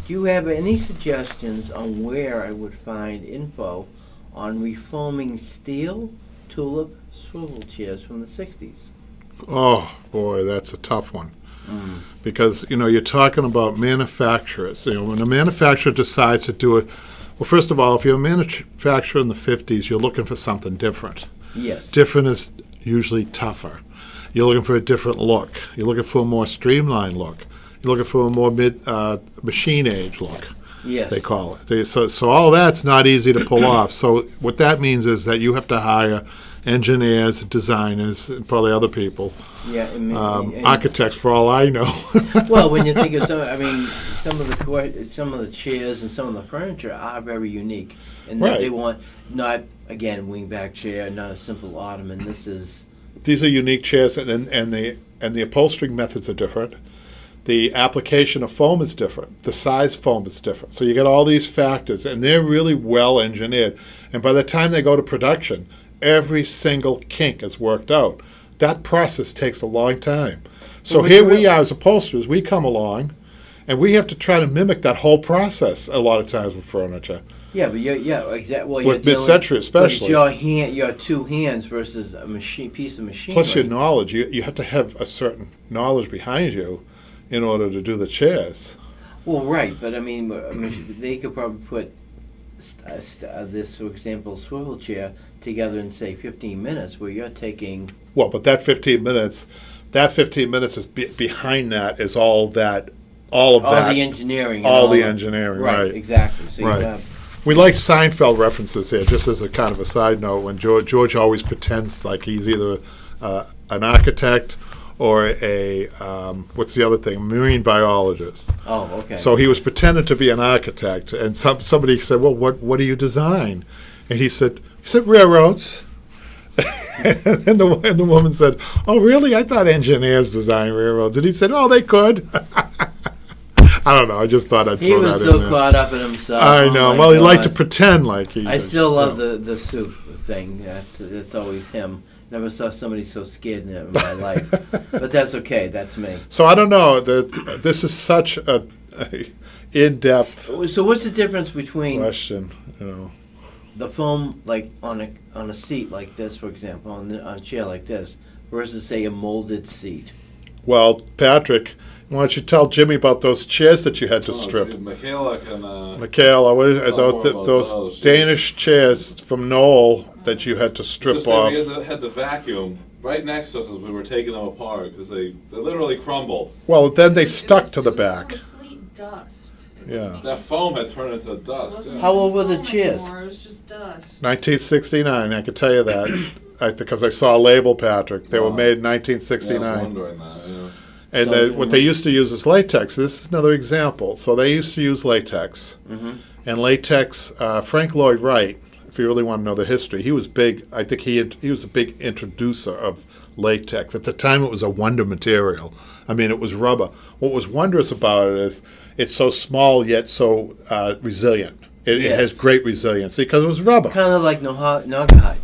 B: Do you have any suggestions on where I would find info on reforming steel, tulip, swivel chairs from the 60s?
A: Oh boy, that's a tough one. Because you're talking about manufacturers. When a manufacturer decides to do it, well, first of all, if you're a manufacturer in the 50s, you're looking for something different.
B: Yes.
A: Different is usually tougher. You're looking for a different look. You're looking for a more streamlined look. You're looking for a more machine age look.
B: Yes.
A: They call it. So all that's not easy to pull off. So what that means is that you have to hire engineers, designers, and probably other people,
B: Yeah. And
A: architects for all I know.
B: well, when you think of some of the chairs and some of the furniture are very unique, and
A: Right.
B: they want not again wingback chair, not a simple ottoman. This is
A: These are unique chairs, and the upholstering methods are different. The application of foam is different. The size foam is different. So you get all these factors, and they're really well engineered. And by the time they go to production, every single kink is worked out. That process takes a long time. So
B: Well,
A: here
B: but
A: we are as upholsterers, we come along, and we have to try to mimic that whole process a lot of times with furniture.
B: yeah, but exactly. Well,
A: With mid-century especially.
B: But it's your two hands versus a piece of machinery.
A: Plus your knowledge. You have to have a certain knowledge behind you in order to do the chairs.
B: Well, right, but I mean, they could probably put this, for example, swivel chair together in say 15 minutes, where you're taking.
A: Well, but that 15 minutes is behind that is all of that.
B: All the engineering.
A: All
B: and
A: the
B: the-
A: engineering,
B: Right,
A: right.
B: exactly. So
A: Right.
B: you have.
A: We like Seinfeld references here, just as a kind of a side note. When George always pretends like he's either an architect or a what's the other thing? Marine biologist.
B: Oh, okay.
A: So he was pretending to be an architect, and somebody said, "Well, what do you design?" And he said railroads. and the woman said, "Oh, really? I thought engineers design railroads." And he said, "Oh, they could." I don't know. I just thought I'd
B: He
A: throw
B: was
A: that
B: so
A: in there.
B: caught up in himself.
A: I
B: Oh
A: know.
B: my
A: Well, he liked to
B: God.
A: pretend like he.
B: I
A: was,
B: still love
A: you know.
B: the soup thing. That's always him. Never saw somebody so scared in my life. But that's okay. That's me.
A: So I don't know. This is such a in-depth
B: So what's the difference between
A: question.
B: the foam, like on a seat like this, for example, on a chair like this, versus say a molded seat?
A: Well, Patrick, why don't you tell Jimmy about those chairs that you had to
C: Oh,
A: strip?
C: gee, Michaela can.
A: Michaela, what is,
C: Tell more about
A: those
C: those.
A: Danish chairs from Knoll that you had to
C: It's
A: strip
C: just that
A: off.
C: we had the vacuum right next to us as we were taking them apart because they literally crumbled.
A: Well, then they
D: It
A: stuck
D: was-
A: to the
D: it was
A: back.
D: complete dust. It
A: Yeah.
D: wasn't-
C: That foam had turned into
D: it
C: dust.
D: wasn't
C: Yeah.
B: How
D: even
B: old were the
D: foam
B: chairs?
D: anymore, It was just dust.
A: 1969, I can tell you that. Because I saw a label, Patrick. They were
C: Wow.
A: made in
C: Yeah, I
A: 1969.
C: was wondering that. Yeah.
A: And
B: So-
A: what they used to use is latex. This is another example. So they used to use latex.
B: Mm-hmm.
A: And latex, Frank Lloyd Wright if you really want to know the history, he was big. I think he was a big introducer of latex. At the time, it was a wonder material. I mean, it was rubber. What was wondrous about it is it's so small yet so resilient. It has great resiliency because it was rubber.
B: Kind of like Naugahyde.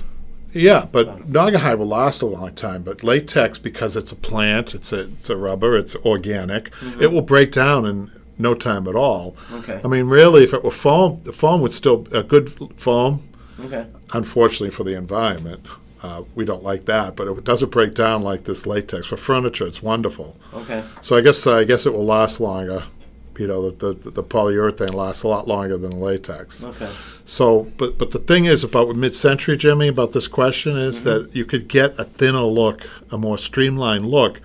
A: Yeah, but Naugahyde will last a long time. But latex, because it's a plant, it's a rubber, it's organic, it will break down in no time at all.
B: Okay.
A: I mean, really, if it were foam, the foam would still a good foam.
B: Okay.
A: Unfortunately for the environment, we don't like that. But it doesn't break down like this latex. For furniture, it's wonderful.
B: Okay.
A: So I guess it will last longer. You know, the polyurethane lasts a lot longer than latex.
B: Okay.
A: So, but the thing is about mid-century, Jimmy, about this question is that you could get a thinner look, a more streamlined look,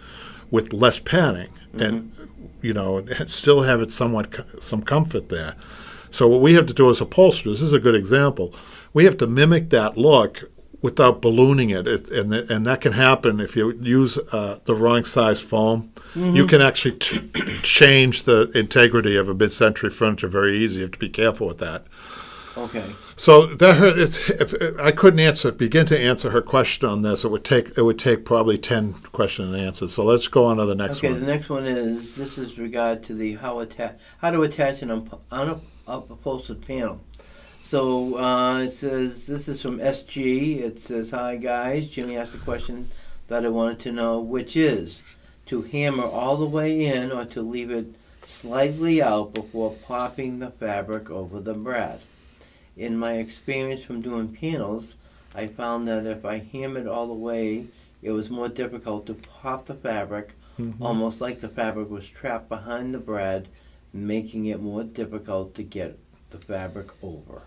A: with less padding, and you know, and still have it somewhat some comfort there. So what we have to do as upholsterers, this is a good example. We have to mimic that look without ballooning it, and that can happen if you use the wrong size foam. You can actually change the integrity of a mid-century furniture very easy. You have to be careful with that.
B: Okay.
A: So if I couldn't begin to answer her question on this, it would take probably 10 questions and answers. So let's go on to the next one.
B: Okay, the next one is regard to the how to attach an upholstered panel. So it says, this is from SG. It says, hi guys, Jimmy asked a question that I wanted to know, which is to hammer all the way in or to leave it slightly out before popping the fabric over the brad. In my experience from doing panels, I found that if I hammered all the way, it was more difficult to pop the fabric, almost like the fabric was trapped behind the brad, making it more difficult to get the fabric over.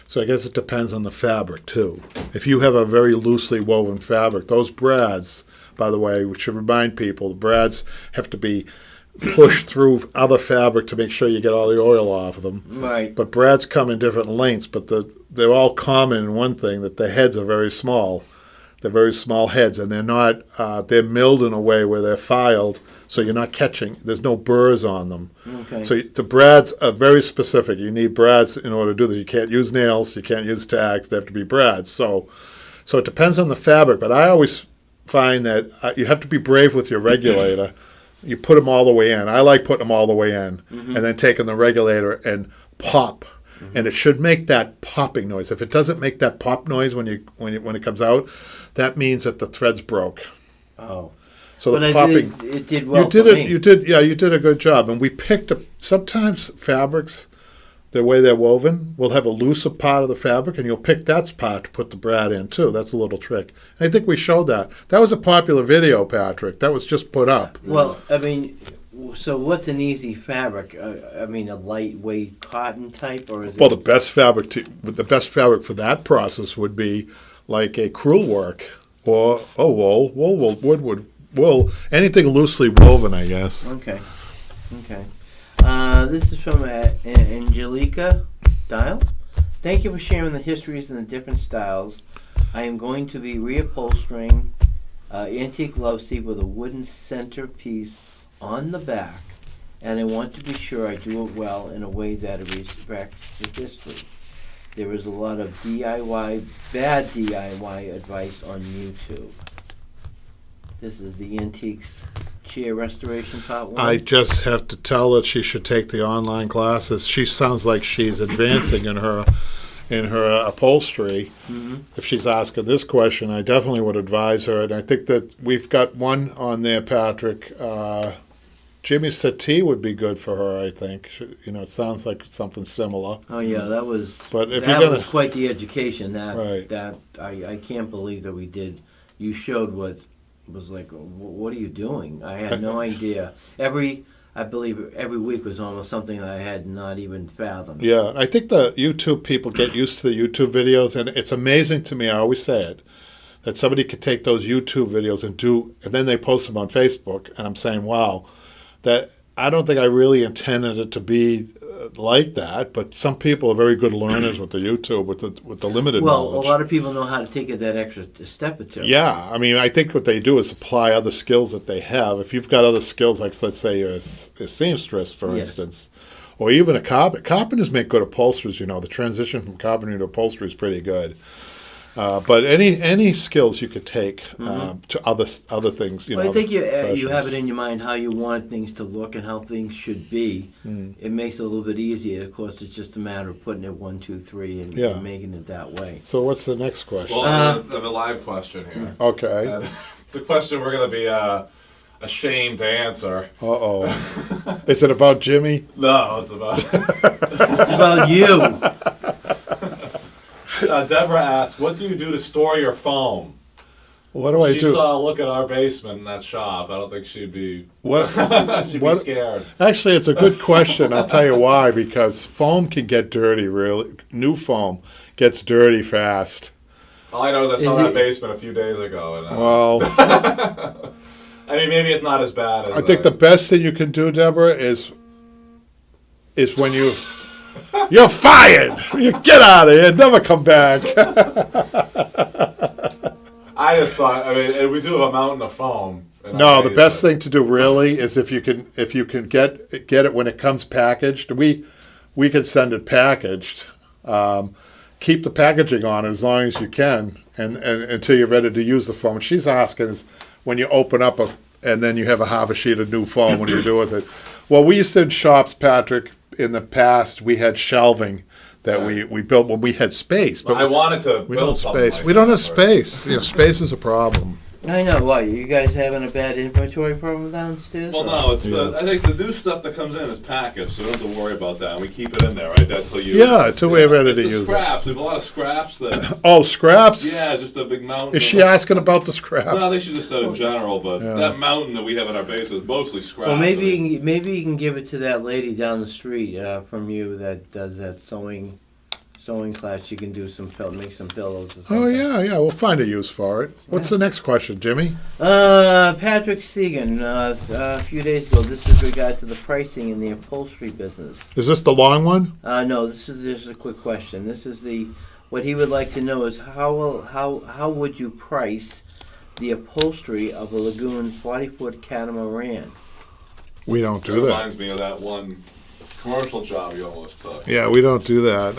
A: So I guess it depends on the fabric too. If you have a very loosely woven fabric, those brads, by the way, we should remind people, the brads have to be pushed through other fabric to make sure you get all the oil off of them.
B: Right.
A: But brads come in different lengths, but they're all common in one thing, that the heads are very small. They're very small heads, and they're milled in a way where they're filed, so you're not catching, there's no burrs on them.
B: Okay.
A: So the brads are very specific. You need brads in order to do this. You can't use nails, you can't use tags, they have to be brads. So it depends on the fabric, but I always find that you have to be brave with your regulator. You put them all the way in. I like putting them all the way in, and then taking the regulator and pop. And it should make that popping noise. If it doesn't make that pop noise when it comes out, that means that the thread's broke.
B: Oh.
A: So
B: But
A: the popping.
B: it did well
A: You did
B: for
A: it.
B: me.
A: You did a good job. And we picked up. Sometimes fabrics, the way they're woven, will have a looser part of the fabric, and you'll pick that part to put the brad in too. That's a little trick. And I think we showed that. That was a popular video, Patrick. That was just put up.
B: Well, I mean, so what's an easy fabric? I mean, a lightweight cotton type, or is it?
A: Well, the best fabric for that process would be like a crewel work or wool, anything loosely woven, I guess.
B: Okay. This is from Angelica Dial. Thank you for sharing the histories and the different styles. I am going to be reupholstering antique love seat with a wooden centerpiece on the back, and I want to be sure I do it well in a way that respects the history. There is a lot of bad DIY advice on YouTube. This is the Antiques Chair Restoration Part 1.
A: I just have to tell that she should take the online classes. She sounds like she's advancing in her upholstery. If she's asking this question, I definitely would advise her. And I think that we've got one on there, Patrick. Jimmy's settee would be good for her, I think. It sounds like something similar.
B: Oh yeah, that was
A: was
B: quite the education.
A: Right.
B: That I can't believe that we did. You showed what was like. What are you doing? I had no idea. I believe every week was almost something that I had not even fathomed.
A: Yeah, I think the YouTube people get used to the YouTube videos, and it's amazing to me, I always say it, that somebody could take those YouTube videos and then they post them on Facebook, and I'm saying, wow, that I don't think I really intended it to be like that, but some people are very good learners with the YouTube with the limited knowledge.
B: a lot of people know how to take it that extra step or two.
A: Yeah, I mean, I think what they do is apply other skills that they have. If you've got other skills, like let's say you're a seamstress, for
B: Yes.
A: instance, or even a carpenter. Carpenters make good upholsterers. You know, the transition from carpentry to upholstery is pretty good. But any skills you could take to other things, you
B: Well,
A: know.
B: I think you have
A: professions.
B: it in your mind how you want things to look and how things should be. It makes it a little bit easier. Of course, it's just a matter of putting it 1, 2, 3, and,
A: Yeah.
B: and making it that way.
A: So what's the next question?
C: Well, I have a live question here.
A: Okay.
C: And it's a question we're going to be ashamed to answer.
A: Uh-oh. Is it about Jimmy?
C: No, it's about.
B: It's about you.
C: Deborah asked, "What do you do to store your foam?"
A: What do I
C: She
A: do?
C: saw a look at our basement in that shop. I don't think she'd be.
A: What?
C: She'd
A: What-
C: be scared.
A: Actually, it's a good question. I'll tell you why. Because foam can get dirty. Really, new foam gets dirty fast.
C: All I know is I saw
B: Is
C: that
B: it-
C: basement a few days ago, and
A: Well,
C: I mean, maybe it's not as bad as.
A: I think the best thing you can do, Deborah, is when you're fired. You get out of here. Never come back.
C: I just thought. I mean, we do have a mountain of foam. in
A: No,
C: our
A: the best
C: basement.
A: thing to do really is if you can get it when it comes packaged. We can send it packaged. Keep the packaging on it as long as you can, and until you're ready to use the foam. What she's asking is when you open up and then you have a half a sheet of new foam. What do you do with it? Well, we used to in shops, Patrick. In the past, we had shelving that we built when we had space, but
C: I wanted to
A: we don't
C: build
A: have
C: something
A: space.
C: like
A: We don't
C: that,
A: have
C: but-
A: space. You know, space is a problem.
B: I know. Why? You guys having a bad inventory problem downstairs?
C: Well,
B: or-
C: no, it's
A: Yeah.
C: I think the new stuff that comes in is packaged, so don't have to worry about that. And we keep it in there, right? That's till you.
A: Yeah, till we're ready
C: it's
A: to
C: the
A: use it.
C: scraps. We have a lot of scraps that.
A: Oh, scraps.
C: Yeah, just a big mountain.
A: Is
C: of-
A: she asking about the scraps?
C: No, I think she just said in general, but
A: Yeah.
C: that mountain that we have in our base is mostly scraps.
B: Well,
C: I mean,
B: maybe you can give it to that lady down the street from you that does that sewing class. You can do make some pillows or something.
A: Oh yeah, we'll find a use for it. What's the next question, Jimmy?
B: Patrick Segan, a few days ago. This is regard to the pricing in the upholstery business.
A: Is this the long one?
B: No, this is just a quick question. This is what he would like to know is how would you price the upholstery of a Lagoon 40-foot catamaran?
A: We don't
C: That
A: do that.
C: reminds me of that one commercial job you almost took.
A: Yeah, we don't do that.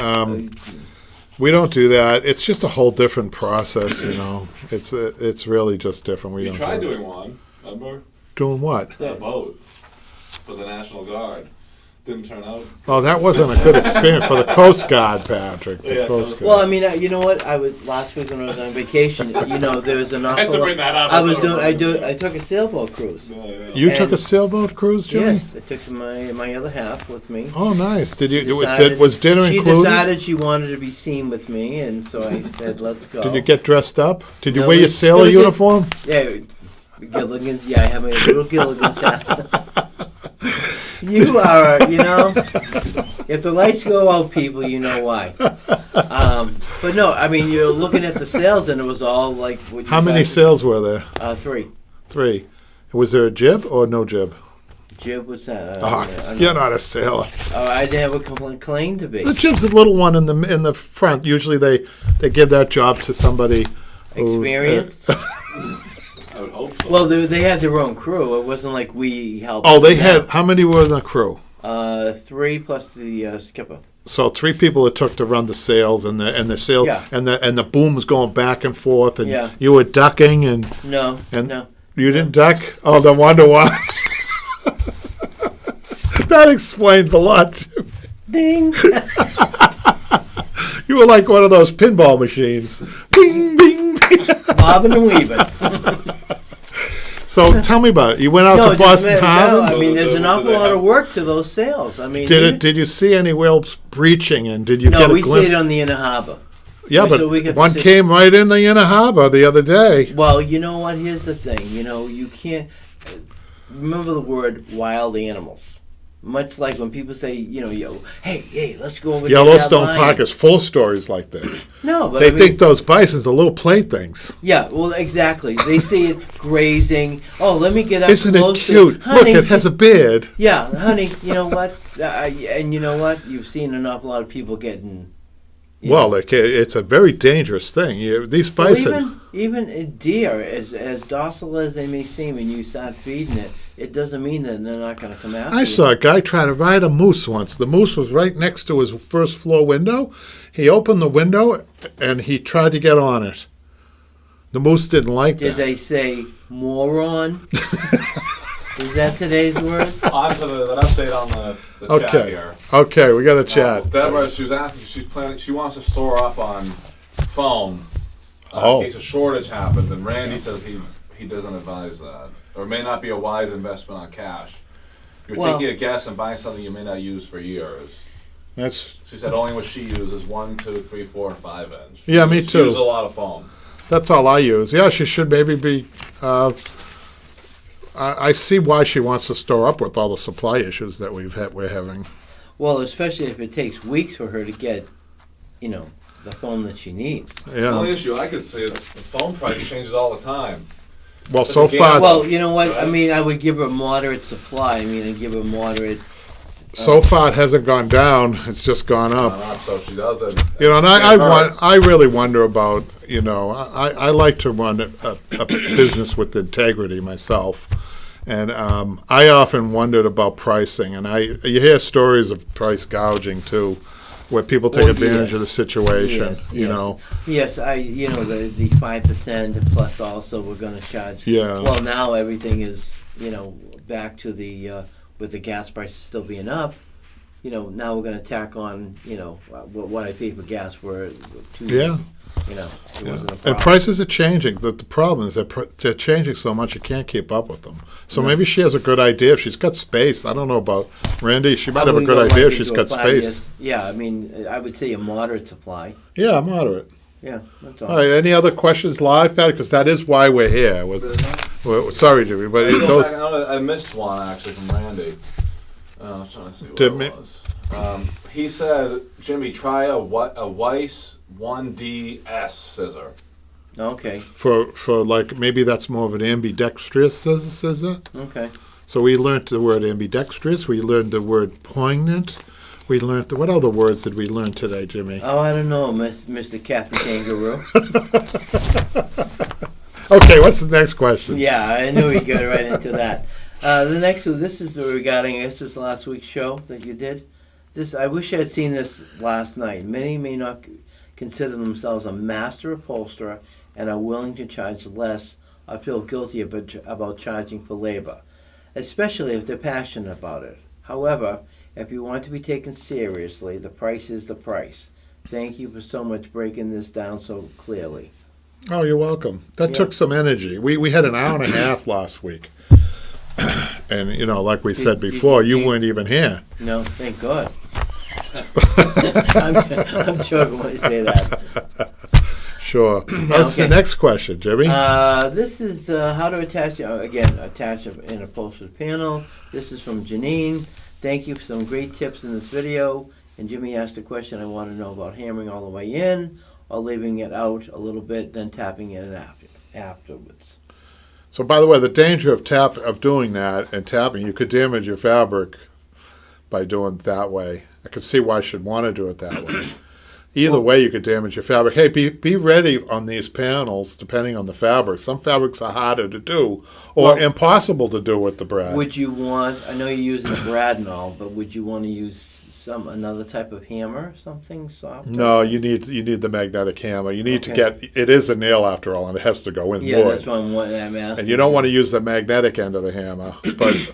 A: We don't do that. It's just a whole different process, you know. It's really just different. We
C: You
A: don't
C: tried
A: do it.
C: doing one, remember?
A: Doing what?
C: A boat for the National Guard. Didn't turn out.
A: Oh, that wasn't a good experience for the Coast Guard, Patrick. The
C: Yeah,
A: Coast
C: Coast
A: Guard.
B: Well, I mean, you know what? I was last week when I was on vacation. You know, there was an
C: I
B: awful.
C: had to bring that up.
B: I was
C: thought it
B: doing. I took a sailboat cruise.
C: Yeah, yeah.
A: You took
B: and-
A: a sailboat cruise, Jimmy?
B: Yes, I took my other half with me.
A: Oh, nice. Did you?
B: Decided-
A: Was dinner
B: she
A: included?
B: decided she wanted to be seen with me, and so I said, "Let's go."
A: Did you get dressed up? Did you
B: No,
A: wear your
B: it
A: sailor
B: was just-
A: uniform?
B: Yeah, Gilligan's. Yeah, I have my little Gilligan's hat. You are, if the lights go out, people, you know why. But no, I mean, you're looking at the sales, and it was all like. What you
A: How many
B: guys-
A: sails were there?
B: 3.
A: 3. Was there a jib or no jib?
B: Jib, what's that?
A: Oh,
B: I'm
A: you're not a sailor.
B: Oh, I didn't have a claim to be.
A: The jib's the little one in the front. Usually they give that job to somebody who-
B: Experienced?
C: I would hope so.
B: Well, they had their own crew. It wasn't like we helped.
A: Oh, they
B: them
A: had. How many were in the crew?
B: out. 3 plus the skipper.
A: So 3 people it took to run the sails and the sail
B: Yeah.
A: and the boom was going back and forth and
B: Yeah.
A: you were ducking and
B: No,
A: And-
B: no.
A: you didn't duck. Oh, no wonder why. That explains a lot.
B: Ding!
A: You were like one of those pinball machines. Bing, bing, bing.
B: Bobbing and weaving.
A: So tell me about it. You went out to
B: just
A: Boston
B: no,
A: Harbor.
B: I mean, there's
C: So
B: an
C: do
B: awful
C: they
B: lot
C: have-
B: of work to those sails. I mean,
A: Did you see any whales breaching and did you
B: No,
A: get a
B: we
A: glimpse?
B: stayed on the inner harbor.
A: Yeah,
B: so we
A: but
B: got to
A: one
B: sit-
A: came right in the inner harbor the other day.
B: Well, you know what? Here's the thing. You can't remember the word wild animals. Much like when people say, hey, let's go over
A: Yellowstone
B: to that
A: Park
B: lion.
A: is full of stories like this.
B: No, but
A: They
B: I mean,
A: think those bisons are little playthings.
B: yeah, well, exactly. They see it grazing. Oh, let me get up
A: Isn't it
B: close
A: cute?
B: to honey.
A: Look, it has a beard.
B: Yeah, honey. You know what? And you know what? You've seen an awful lot of people getting.
A: Well, it's a very dangerous thing. These
B: Well,
A: bison.
B: even a deer, as docile as they may seem, and you start feeding it, it doesn't mean that they're not going to come after you.
A: I saw a guy try to ride a moose once. The moose was right next to his first floor window. He opened the window and he tried to get on it. The moose didn't like
B: Did
A: that.
B: they say moron? Is that today's word?
C: On to an update on the chat
A: Okay.
C: here.
A: Okay, we got a chat.
C: Deborah, she was asking, she wants to store up on foam
A: Oh.
C: in case a shortage happens, and Randy says he doesn't advise that, or may not be a wise investment on cash. You're
B: Well-
C: taking a guess and buying something you may not use for years.
A: That's
C: She said only what she uses 1, 2, 3, 4, and 5 inch.
A: Yeah, me
C: She
A: too.
C: uses a lot of foam.
A: that's all I use. Yeah, she should maybe be. I see why she wants to store up with all the supply issues that we're having.
B: Well, especially if it takes weeks for her to get, the foam that she needs.
C: The only
A: Yeah.
C: issue I could see is the foam price changes all the time.
A: Well, so
C: But
A: far,
B: Well, you know what? I
C: Right.
B: mean, I would give her a moderate supply. I mean, I'd give her a moderate.
A: so far it hasn't gone down. It's just gone up.
C: So she does it.
A: And I really wonder about, I like to run a business with integrity myself. And I often wondered about pricing. And you hear stories of price gouging too, where people take
B: Oh,
A: advantage of the
B: yes.
A: situation,
B: Yes,
A: you
B: yes.
A: know.
B: Yes, the 5% plus also we're going to charge.
A: Yeah.
B: Well, now everything is, back to the, with the gas prices still being up, now we're going to tack on, what I pay for gas for 2
A: Yeah.
B: years. It wasn't a
A: And
B: problem.
A: prices are changing. The problem is that they're changing so much you can't keep up with them. So maybe she has a good idea if she's got space. I don't know about Randy. She might have a
B: Probably
A: good
B: go
A: idea
B: right
A: if she's
B: into a
A: got
B: 5
A: space.
B: years. Yeah, I mean, I would say a moderate supply.
A: Yeah, moderate.
B: Yeah, that's all.
A: All right. Any other questions live, Pat? Because that is why we're here. Sorry, Jimmy, but
C: I missed one actually from Randy. I was trying to see what
A: Did
C: it
A: me-
C: was. He said, Jimmy, try a Weiss 1DS scissor.
B: Okay,
A: for like maybe that's more of an ambidextrous scissor.
B: okay.
A: So we learned the word ambidextrous. We learned the word poignant. We learned what other words did we learn today, Jimmy?
B: Oh, I don't know, Mr. Captain Kangaroo.
A: Okay, what's the next question?
B: Yeah, I knew we'd go right into that. The next one, this is regarding, I guess this is last week's show that you did. I wish I had seen this last night. Many may not consider themselves a master upholsterer and are willing to charge less or feel guilty about charging for labor, especially if they're passionate about it. However, if you want to be taken seriously, the price is the price. Thank you for so much breaking this down so clearly.
A: Oh, you're welcome. That
B: Yeah.
A: took some energy. We had an hour and a half last week. And, like we said before, you weren't even here.
B: No, thank God. I'm joking when I say that.
A: Sure. What's the
B: okay.
A: next question, Jimmy?
B: This is how to attach an upholstered panel. This is from Janine. Thank you for some great tips in this video. And Jimmy asked a question I want to know about hammering all the way in or leaving it out a little bit, then tapping it afterwards.
A: So, by the way, the danger of doing that and tapping, you could damage your fabric by doing it that way. I could see why I should want to do it that way. Either way, you could damage your fabric. Hey, be ready on these panels, depending on the fabric. Some fabrics are harder to do or impossible to do with the brad.
B: Would you want, I know you're using a brad and all, but would you want to use another type of hammer, something softer?
A: No, you need the magnetic hammer. You need to get, it is a nail after all, and it has to go in
B: Yeah,
A: wood.
B: that's what I'm asking.
A: And you don't want to use the magnetic end of the hammer.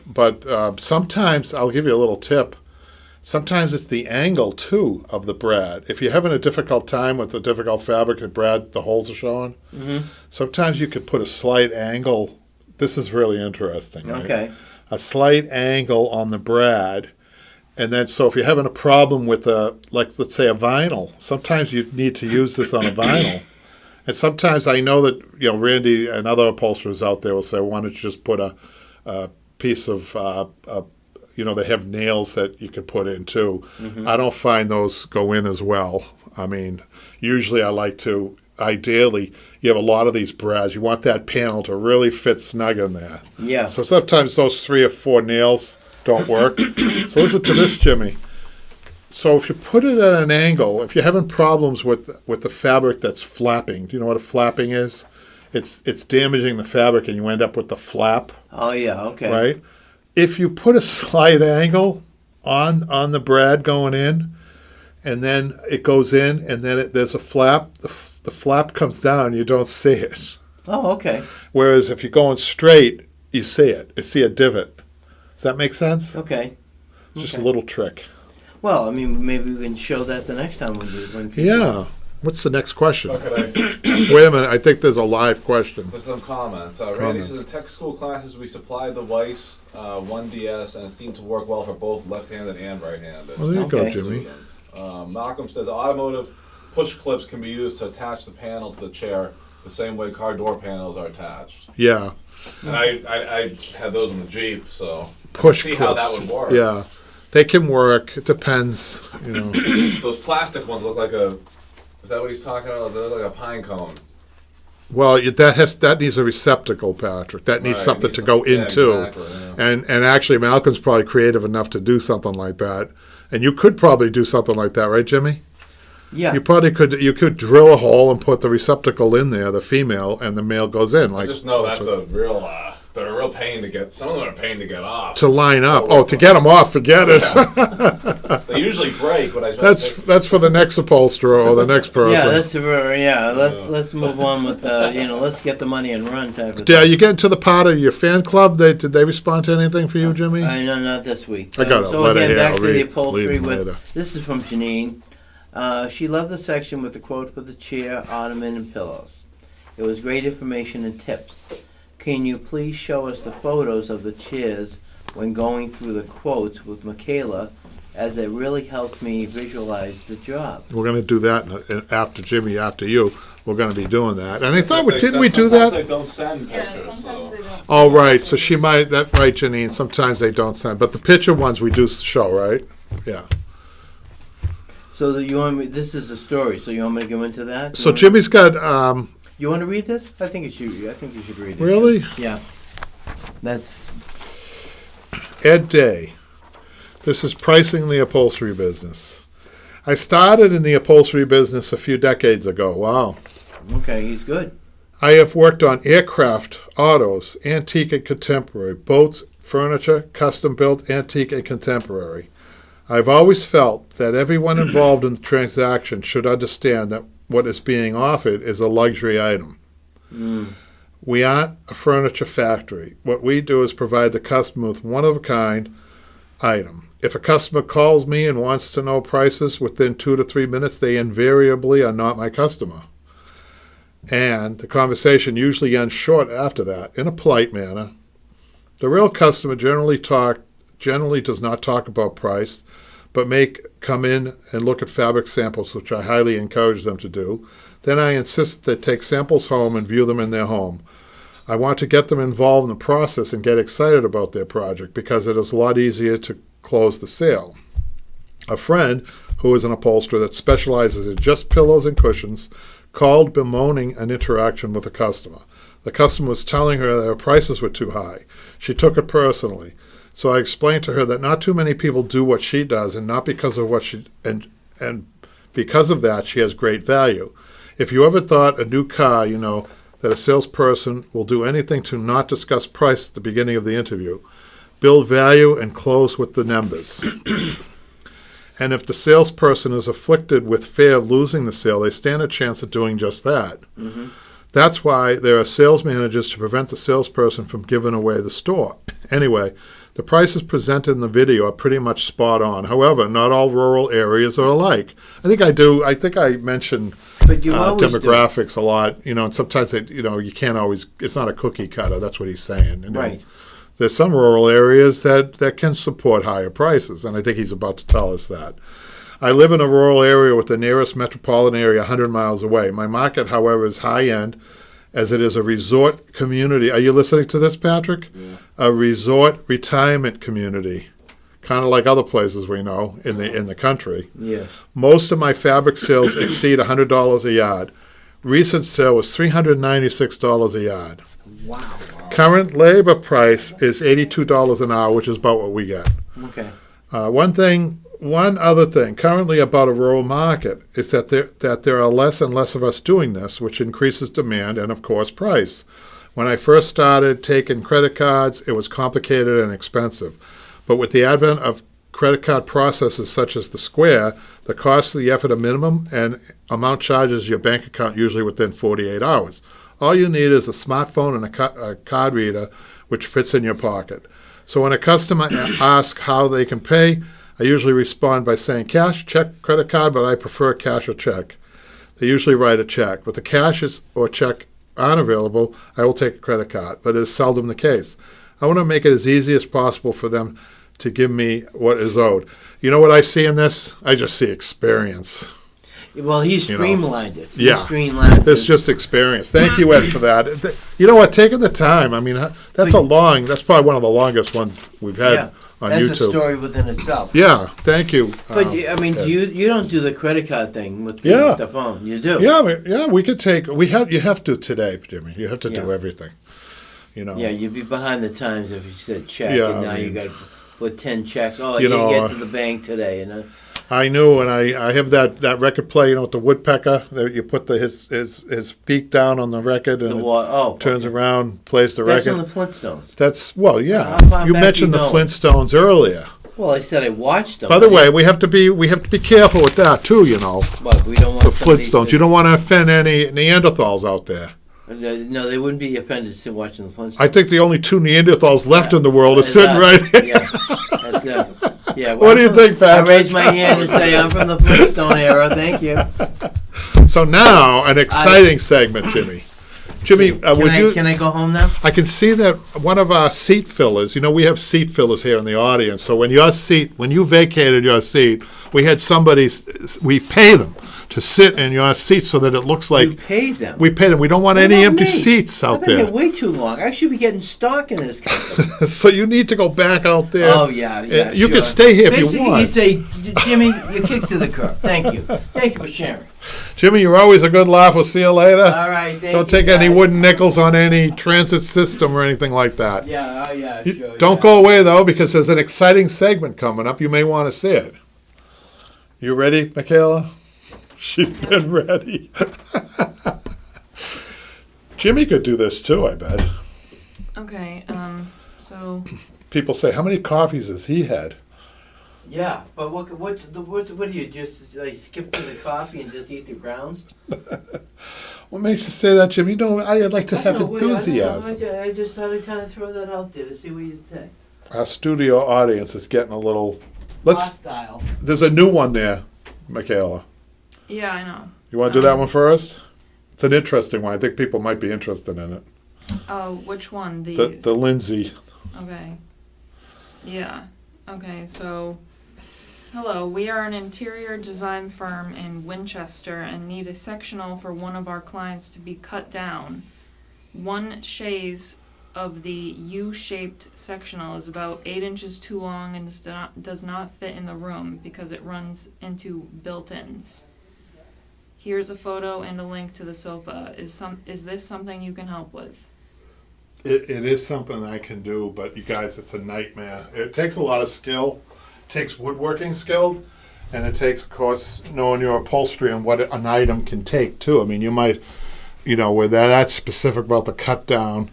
A: But sometimes, I'll give you a little tip. Sometimes it's the angle, too, of the brad. If you're having a difficult time with the difficult fabric, the brad, the holes are showing, sometimes you could put a slight angle. This is really interesting. Right?
B: Okay.
A: A slight angle on the brad. And then, so if you're having a problem with, let's say, a vinyl, sometimes you need to use this on a vinyl. And sometimes I know that, Randy and other upholsterers out there will say, why don't you just put a piece of, they have nails that you can put in too.
B: Mm-hmm.
A: I don't find those go in as well. I mean, usually I like to, ideally, you have a lot of these brads. You want that panel to really fit snug in there.
B: Yeah.
A: So sometimes those 3 or 4 nails don't work. So listen to this, Jimmy. So if you put it at an angle, if you're having problems with the fabric that's flapping, do you know what a flapping is? It's damaging the fabric and you end up with the flap,
B: Oh yeah. Okay.
A: right? If you put a slight angle on the brad going in, and then it goes in, and then there's a flap, the flap comes down, you don't see it.
B: Oh, okay.
A: Whereas if you're going straight, you see it. You see a divot. Does that make sense?
B: Okay.
A: It's just a
B: Okay.
A: little trick.
B: Well, I mean, maybe we can show that the next time when people.
A: Yeah. What's the next question?
C: Okay,
A: Wait a minute. I think there's a live question.
C: there's some comments. Randy
A: Comments.
C: says in tech school classes we supplied the Weiss 1DS and it seemed to work well for both left-handed and right-handed
A: Well, there you go,
B: Okay.
A: Jimmy.
C: students. Malcolm says automotive push clips can be used to attach the panel to the chair the same way car door panels are attached.
A: Yeah.
C: And I had those in the Jeep, so
A: Push
C: see
A: clips.
C: how that would work.
A: Yeah. They can work. It depends.
C: Those plastic ones look like is that what he's talking about? They look like a pine cone.
A: Well, that needs a receptacle, Patrick. That needs
C: Right,
A: something
C: needs
A: to
C: some-
A: go
C: yeah,
A: into.
C: exactly, yeah.
A: And actually, Malcolm's probably creative enough to do something like that. And you could probably do something like that, right, Jimmy?
B: Yeah.
A: You probably could. You could drill a hole and put the receptacle in there, the female, and the male goes in.
C: I
A: Like
C: just know that's a real, they're a real pain to get, some of them are a pain to get off.
A: to line up. Oh, to get them off, forget it.
C: They usually break when I try to take.
A: That's for the next upholsterer or the next person.
B: Yeah, that's let's move on with let's get the money and run type of
A: Yeah, you get into the part of your fan club. Did they respond to anything for you, Jimmy?
B: I know, not this week.
A: I got a
B: So
A: letter
B: again,
A: here.
B: back
A: I'll
B: to the
A: read
B: upholstery
A: them
B: with
A: later.
B: this is from Janine. She loved the section with the quote for the chair, ottoman, and pillows. It was great information and tips. Can you please show us the photos of the chairs when going through the quotes with Michaela, as it really helps me visualize the job?
A: We're going to do that after Jimmy, after you. We're going to be doing that. And I thought,
C: They
A: didn't
C: send-
A: we do
C: sometimes
A: that?
C: They don't send
D: Yeah,
C: pictures,
D: sometimes
C: so.
D: they don't.
A: Oh, right. So she might. That right, Janine. Sometimes they don't send, but the picture ones we do show, right? Yeah.
B: So you want me? This is a story. So you want me to go into that?
A: So Jimmy's got.
B: You want to read this? I think you should read it.
A: Really?
B: Yeah. That's
A: Ed Day. This is pricing the upholstery business. I started in the upholstery business a few decades ago. Wow.
B: okay. He's good.
A: I have worked on aircraft, autos, antique and contemporary, boats, furniture, custom built, antique and contemporary. I've always felt that everyone involved in the transaction should understand that what is being offered is a luxury item. We aren't a furniture factory. What we do is provide the customer with one-of-a-kind item. If a customer calls me and wants to know prices within 2 to 3 minutes, they invariably are not my customer. And the conversation usually ends short after that, in a polite manner. The real customer generally does not talk about price, but may come in and look at fabric samples, which I highly encourage them to do. Then I insist that they take samples home and view them in their home. I want to get them involved in the process and get excited about their project because it is a lot easier to close the sale. A friend, who is an upholsterer that specializes in just pillows and cushions, called bemoaning an interaction with a customer. The customer was telling her that her prices were too high. She took it personally. So I explained to her that not too many people do what she does, and not because of what she and because of that she has great value. If you ever thought a new car, that a salesperson will do anything to not discuss price at the beginning of the interview, build value and close with the numbers. And if the salesperson is afflicted with fear of losing the sale, they stand a chance of doing just that.
B: Mm-hmm.
A: That's why there are sales managers to prevent the salesperson from giving away the store. Anyway, the prices presented in the video are pretty much spot on. However, not all rural areas are alike. I think I mentioned
B: But you always
A: demographics a lot, and sometimes you can't always, it's not a cookie cutter. That's what he's saying.
B: Right.
A: There's some rural areas that can support higher prices, and I think he's about to tell us that. I live in a rural area with the nearest metropolitan area 100 miles away. My market, however, is high-end, as it is a resort community. Are you listening to this, Patrick?
C: Yeah.
A: A resort retirement community. kind of like other places we know in the country.
B: Yes.
A: Most of my fabric sales exceed $100 a yard. Recent sale was $396 a yard.
B: Wow.
A: Current labor price is $82 an hour, which is about what we get.
B: Okay.
A: One other thing, currently about a rural market, is that there are less and less of us doing this, which increases demand and, of course, price. When I first started taking credit cards, it was complicated and expensive. But with the advent of credit card processes such as the Square, the cost of the effort are minimum and amount charges your bank account usually within 48 hours. All you need is a smartphone and a card reader which fits in your pocket. So when a customer asks how they can pay, I usually respond by saying cash, check, credit card, but I prefer cash or check. They usually write a check. But the cash or check aren't available, I will take a credit card, but it is seldom the case. I want to make it as easy as possible for them to give me what is owed. You know what I see in this? I just see experience.
B: Well, he
A: know.
B: streamlined it. He
A: Yeah.
B: streamlined
A: This
B: it.
A: just experience. Thank you, Ed, for that. You know what? Taking the time. I mean, that's probably one of the longest ones we've had
B: Yeah.
A: on
B: That's
A: YouTube.
B: a story within itself.
A: Yeah, thank you.
B: But I mean,
A: Ed.
B: you don't do the credit card thing with the,
A: Yeah.
B: the phone. You do.
A: We could take. You have to today, Jimmy. You have to do
B: Yeah.
A: everything. You know.
B: Yeah, you'd be behind the times if you said check,
A: Yeah,
B: and now
A: I
B: you
A: mean,
B: got to put 10 checks. Oh,
A: you
B: you didn't
A: know,
B: get to the bank today, and
A: I knew, and I have that record player, with the woodpecker. That you put his beak down on the record, and
B: the
A: it
B: wall. Oh,
A: turns
B: okay.
A: around, plays the
B: That's
A: record.
B: on the Flintstones.
A: That's
B: How
A: yeah.
B: far
A: You
B: back
A: mentioned
B: you
A: the
B: go?
A: Flintstones earlier.
B: Well, I said I watched them.
A: By the way, we have to be careful with that too. You know,
B: But we don't want
A: the
B: somebody
A: Flintstones.
B: to-
A: You don't want to offend any Neanderthals out there.
B: No, they wouldn't be offended to watching the Flintstones.
A: I think the only two Neanderthals left
B: Yeah.
A: in the world are
B: That's
A: sitting
B: us.
A: right here.
B: Yeah, that's it. Yeah.
A: What do you think,
B: I
A: Patrick?
B: raise my hand and say I'm from the Flintstone era. Thank you.
A: So now, an exciting segment, Jimmy. Jimmy,
B: Can I go home now?
A: I can see that one of our seat fillers, we have seat fillers here in the audience. So when you vacated your seat, we pay them to sit in your seat so that it looks
B: You
A: like
B: paid them.
A: we pay them. We don't want
B: What
A: any
B: about
A: empty
B: me?
A: seats
B: I've
A: out
B: been
A: there.
B: here way too long. I should be getting stock in this company.
A: So you need to go back out there.
B: Oh yeah.
A: You
B: sure.
A: can stay here if you
B: Basically,
A: want.
B: You say, Jimmy, you kicked to the curb. Thank you. Thank you for sharing.
A: Jimmy, you're always a good laugh. We'll see you later.
B: All right. Thank
A: Don't
B: you,
A: take any
B: guys.
A: wooden nickels on any transit system or anything like that.
B: Yeah. Oh yeah. Sure.
A: Don't
B: yeah.
A: go away though, because there's an exciting segment coming up. You may want to see it. You ready, Michaela? She's been ready. Jimmy could do this too, I bet.
D: Okay, so
A: People say, how many coffees has he had?
B: Yeah, but what do you just like skip to the coffee and just eat the grounds?
A: What makes you say that, Jimmy? No, I'd like to have
B: I don't know,
A: enthusiasm.
B: I just thought I'd kind of throw that out there to see what you'd say.
A: Our studio audience is getting a little.
B: Hostile.
A: There's a new one there, Michaela.
D: yeah, I know.
A: You want to do that one first? It's an interesting one. I think people might be interested in it.
D: Oh, which one? These.
A: The Lindsay.
D: Okay. Yeah. Okay, so hello, we are an interior design firm in Winchester and need a sectional for one of our clients to be cut down. One chaise of the U-shaped sectional is about 8 inches too long and does not fit in the room because it runs into built-ins. Here's a photo and a link to the sofa. Is this something you can help with?
A: It is something I can do, but you guys, it's a nightmare. It takes a lot of skill. It takes woodworking skills, and it takes, of course, knowing your upholstery and what an item can take, too. I mean, you might, where that's specific about the cut down,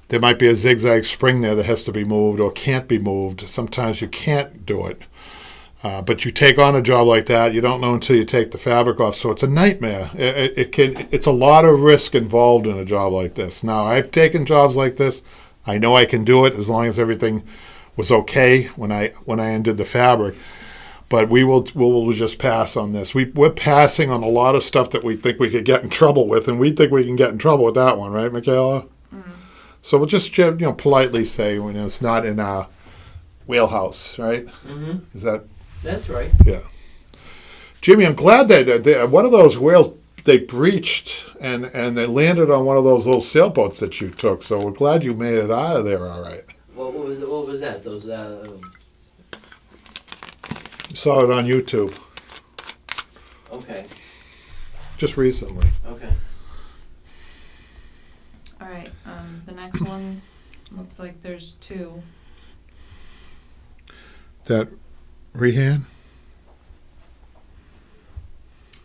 A: there might be a zigzag spring there that has to be moved or can't be moved. Sometimes you can't do it. But you take on a job like that, you don't know until you take the fabric off. So it's a nightmare. It's a lot of risk involved in a job like this. Now, I've taken jobs like this. I know I can do it as long as everything was okay when I undid the fabric. But we will just pass on this. We're passing on a lot of stuff that we think we could get in trouble with, and we think we can get in trouble with that one, right, Michaela? Mm-hmm. So we'll just politely say when it's not in our wheelhouse, right?
B: Mm-hmm.
A: Is that?
B: That's right.
A: Yeah. Jimmy, I'm glad that one of those whales, they breached and they landed on one of those little sailboats that you took. So we're glad you made it out of there all right.
B: What was that? Those
A: Saw it on YouTube
B: Okay,
A: just recently.
B: okay.
D: Alright, the next one, looks like there's two.
A: That Rehan,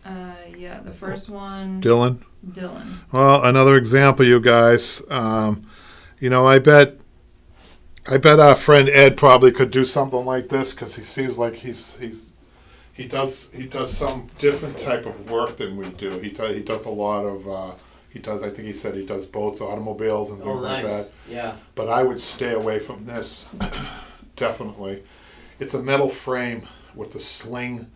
D: Yeah, the first one,
A: Dylan.
D: Dylan.
A: Well, another example, you guys. You know, I bet our friend Ed probably could do something like this because he seems like he does some different type of work than we do. He does a lot of I think he said he does boats, automobiles, and things
B: Oh,
A: like
B: nice,
A: that.
B: yeah.
A: But I would stay away from this, definitely. It's a metal frame with the sling.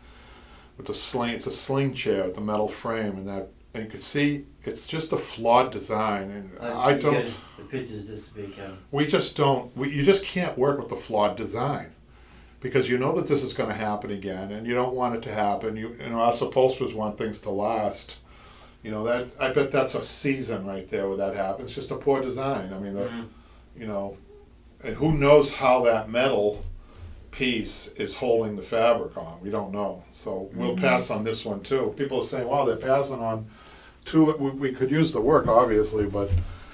A: It's a sling chair with the metal frame, and you can see it's just a flawed design. And I
B: You
A: don't.
B: got the picture's this big,
A: We just don't. You just can't work with the flawed design because you know that this is going to happen again, and you don't want it to happen. You know, us upholsterers want things to last. You know that. I bet that's a season right there where that happens. It's just a poor design. I mean, you know, and who knows how that metal piece is holding the fabric on. We don't know. So we'll pass on this one too. People are saying, "Wow, they're passing on two." We could use the work, obviously, but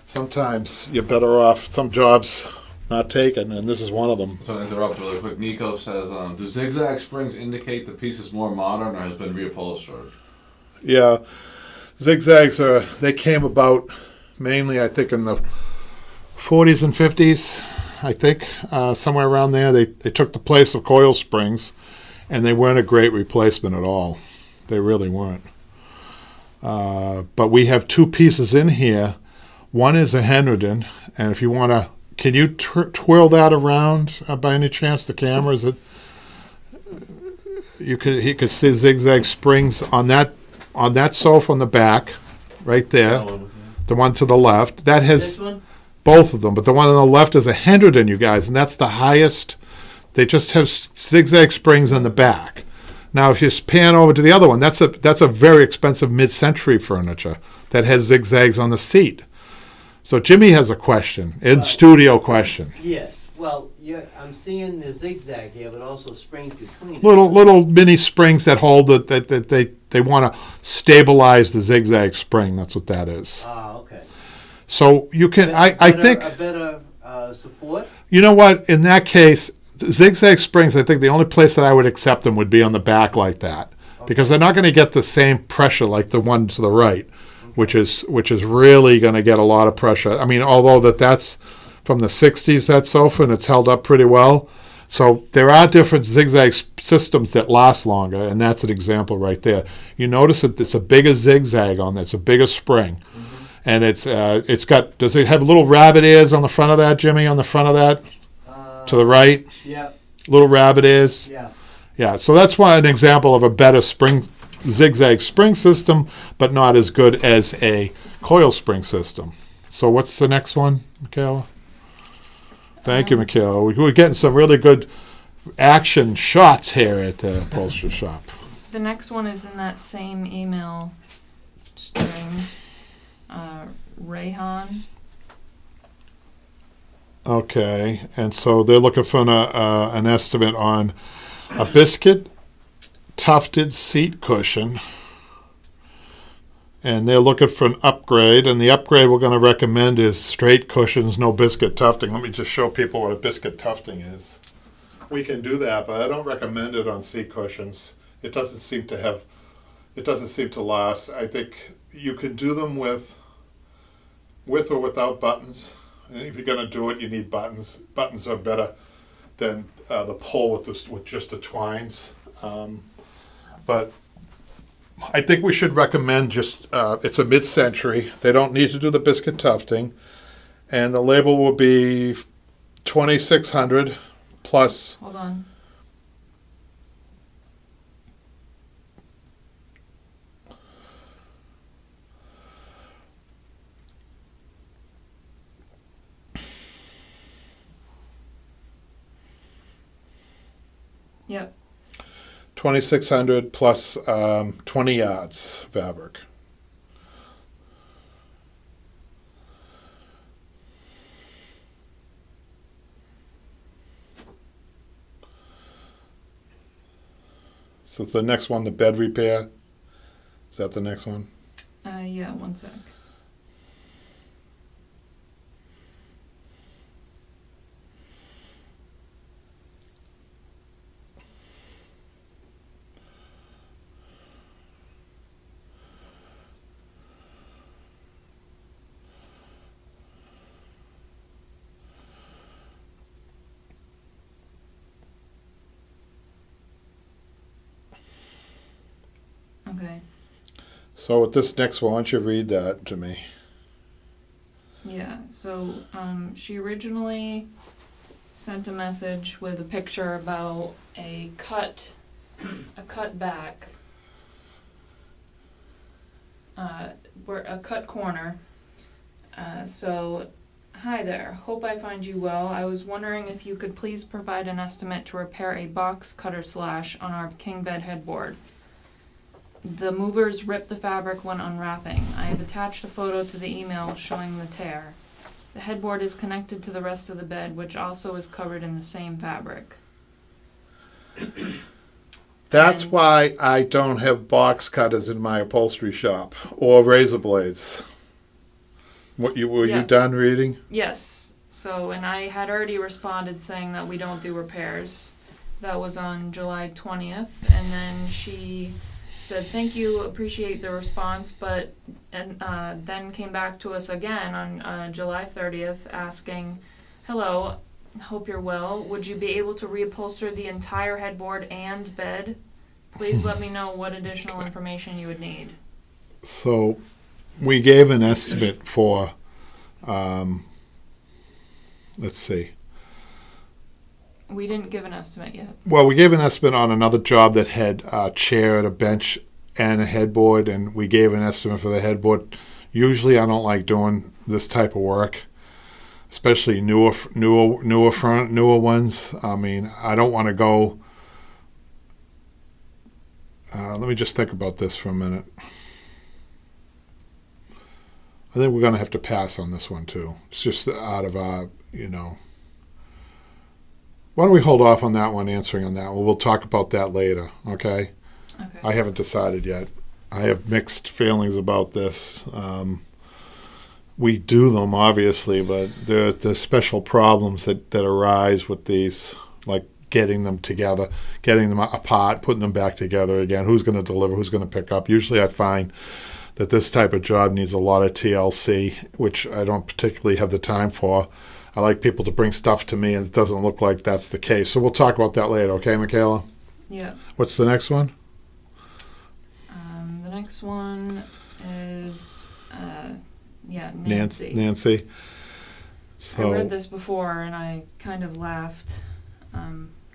A: sometimes you're better off. Some jobs not taken, and this is one of them.
C: So to interrupt really quick, Nico says, do zigzag springs indicate the piece is more modern or has been reupholstered?
A: Yeah, zigzags they came about mainly, I think, in the 40s and 50s. I think somewhere around there, they took the place of coil springs, and they weren't a great replacement at all. They really weren't. But we have two pieces in here. One is a Henderson, and if you want to, can you twirl that around by any chance? The camera is it? He could see zigzag springs on that sofa on the back, right there. The one to the left that has
B: This one?
A: both of them, but the one on the left is a Henderson, you guys, and that's the highest. They just have zigzag springs on the back. Now, if you pan over to the other one, that's a very expensive mid-century furniture that has zigzags on the seat. So Jimmy has a question, in-studio question.
B: Yes, well, yeah, I'm seeing the zigzag here, but also springs between it.
A: Little mini springs that hold it, that they want to stabilize the zigzag spring. That's what that is.
B: Ah, okay.
A: So you can, I think,
B: A better support?
A: you know what, in that case, zigzag springs, I think the only place that I would accept them would be on the back like that. Because they're not going to get the same pressure like the one to the right, which is really going to get a lot of pressure. I mean, although that's from the 60s, that sofa, and it's held up pretty well. So there are different zigzag systems that last longer, and that's an example right there. You notice that it's a bigger zigzag on that, it's a bigger spring. And it's got, does it have little rabbit ears on the front of that, Jimmy, on the front of that? To the right?
B: Yeah,
A: Little rabbit ears?
B: yeah.
A: Yeah, so that's why an example of a better zigzag spring system, but not as good as a coil spring system. So what's the next one, Michaela? Thank you, Michaela. We're getting some really good action shots here at the upholstery shop.
D: The next one is in that same email string. Rayhan.
A: Okay, and so they're looking for an estimate on a biscuit tufted seat cushion, and they're looking for an upgrade, and the upgrade we're going to recommend is straight cushions, no biscuit tufting. Let me just show people what a biscuit tufting is. We can do that, but I don't recommend it on seat cushions. It doesn't seem to last. I think you can do them with or without buttons. If you're going to do it, you need buttons. Buttons are better than the pull with just the twines. But I think we should recommend just, it's a mid-century. They don't need to do the biscuit tufting. And the label will be 2,600 plus.
D: Hold on. Yep.
A: 2,600 plus 20 yards fabric. So the next one, the bed repair. Is that the next one?
D: Yeah, one sec. Okay.
A: So with this next one, why don't you read that to me?
D: Yeah, so she originally sent a message with a picture about a cut back, where a cut corner. So, hi there. Hope I find you well. I was wondering if you could please provide an estimate to repair a box cutter slash on our king bed headboard. The movers ripped the fabric when unwrapping. I have attached a photo to the email showing the tear. The headboard is connected to the rest of the bed, which also is covered in the same fabric.
A: That's
D: And-
A: why I don't have box cutters in my upholstery shop or razor blades. Were you
D: Yeah.
A: done reading?
D: Yes, so, and I had already responded saying that we don't do repairs. That was on July 20th, and then she said, thank you, appreciate the response, but, and then came back to us again on July 30th asking, hello, hope you're well, would you be able to reupholster the entire headboard and bed? Please let me know what additional information you would need.
A: So we gave an estimate for, let's see.
D: We didn't give an estimate yet.
A: Well, we gave an estimate on another job that had a chair and a bench and a headboard, and we gave an estimate for the headboard. Usually, I don't like doing this type of work, especially newer ones. I mean, I don't want to go. Let me just think about this for a minute. I think we're going to have to pass on this one too. It's just out of our, Why don't we hold off on that one, answering on that one? We'll talk about that later, okay?
D: Okay.
A: I haven't decided yet. I have mixed feelings about this. We do them, obviously, but there's special problems that arise with these, like getting them together, getting them apart, putting them back together again. Who's going to deliver? Who's going to pick up? Usually I find that this type of job needs a lot of TLC, which I don't particularly have the time for. I like people to bring stuff to me, and it doesn't look like that's the case. So we'll talk about that later, okay, Michaela?
D: Yeah.
A: What's the next one?
D: The next one is, Nancy.
A: Nancy.
D: I
A: So
D: read this before and I kind of laughed.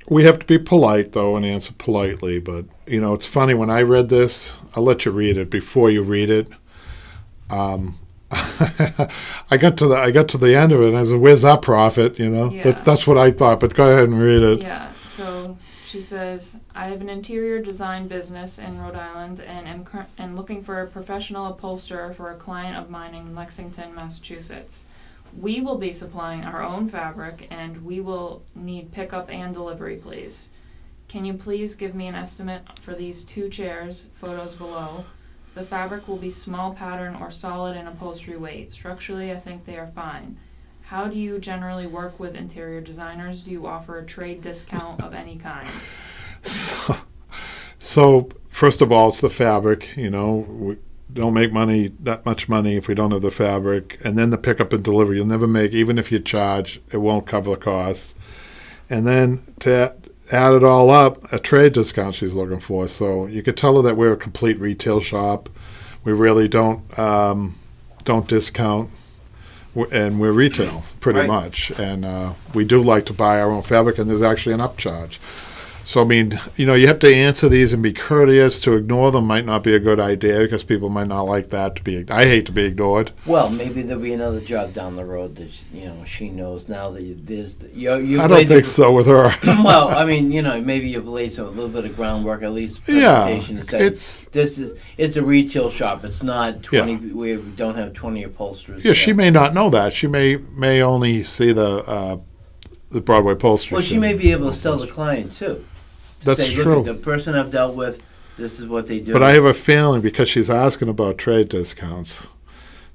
A: we have to be polite, though, and answer politely. But, it's funny. When I read this, I'll let you read it before you read it. I got to the end of it, and I said, "Where's our profit?"
D: Yeah.
A: That's what I thought. But go ahead and read it.
D: Yeah, so she says, I have an interior design business in Rhode Island and am looking for a professional upholsterer for a client of mine in Lexington, Massachusetts. We will be supplying our own fabric and we will need pickup and delivery, please. Can you please give me an estimate for these 2 chairs, photos below? The fabric will be small pattern or solid in upholstery weight. Structurally, I think they are fine. How do you generally work with interior designers? Do you offer a trade discount of any kind?
A: So first of all, it's the fabric. We don't make that much money if we don't have the fabric, and then the pickup and delivery. You'll never make, even if you charge, it won't cover the cost. And then to add it all up, a trade discount she's looking for. So you could tell her that we're a complete retail shop. We really don't discount, and we're retail pretty
B: Right.
A: much. And we do like to buy our own fabric, and there's actually an upcharge. So, I mean, you have to answer these and be courteous. To ignore them might not be a good idea because people might not like that. I hate to be ignored.
B: Well, maybe there'll be another job down the road that she knows now that there's.
A: I don't think so with her.
B: Well, I mean, maybe you've laid a little bit of groundwork, at least
A: Yeah,
B: presentation to say it's a retail shop. It's not 20.
A: Yeah.
B: We don't have 20 upholsterers.
A: Yeah, she may not know that. She may only see the Broadway upholstery.
B: Well, she may be able to sell the client too.
A: That's
B: say,
A: true.
B: look, at the person I've dealt with, this is what they do.
A: But I have a feeling, because she's asking about trade discounts,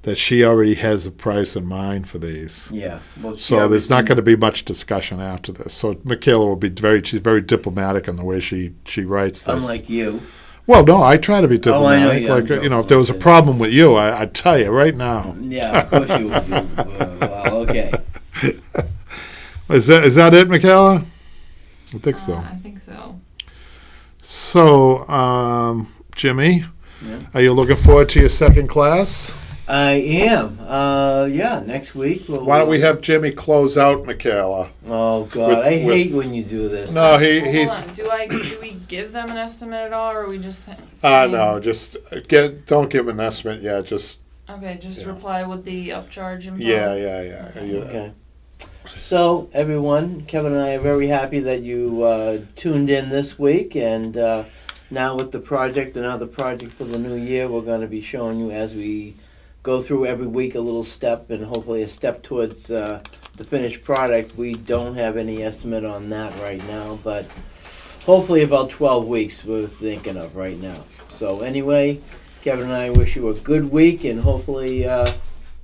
A: that she already has a price in mind for these.
B: Yeah. Well,
A: So there's not going to be much discussion after this. So Michaela will be she's very diplomatic in the way she writes this.
B: Unlike you.
A: Well, no, I try to be
B: Oh, I know
A: diplomatic.
B: you- I'm
A: Like,
B: joking.
A: if there was a problem with you, I'd tell you right now.
B: Yeah, of course you would. Well, okay.
A: Is that it, Michaela? I think so.
D: I think so.
A: So, Jimmy,
B: Yeah.
A: are you looking forward to your second class?
B: I am. Yeah, next week.
A: Why don't we have Jimmy close out Michaela?
B: Oh God,
A: with-
B: I hate
A: with-
B: when you do this.
A: No,
D: Hold
A: he's.
D: on. Do we give them an estimate at all, or are we just?
A: No, just don't give him an estimate yet. Just
D: Okay, just
A: Yeah.
D: reply with the upcharge info.
A: yeah.
B: Okay. So, everyone, Kevin and I are very happy that you tuned in this week. And now with the project, another project for the new year, we're going to be showing you as we go through every week a little step and hopefully a step towards the finished product. We don't have any estimate on that right now, but hopefully about 12 weeks we're thinking of right now. So anyway, Kevin and I wish you a good week and hopefully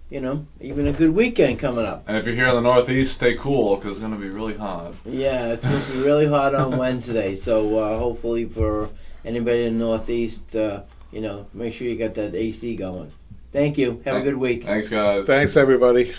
B: even a good weekend coming up.
C: And if you're here in the Northeast, stay cool because it's going to be really hot.
B: Yeah, it's supposed to be really hot on Wednesday, so hopefully for anybody in the Northeast, make sure you got that AC going. Thank you. Have a good week.
C: Thanks, guys.
A: Thanks, everybody.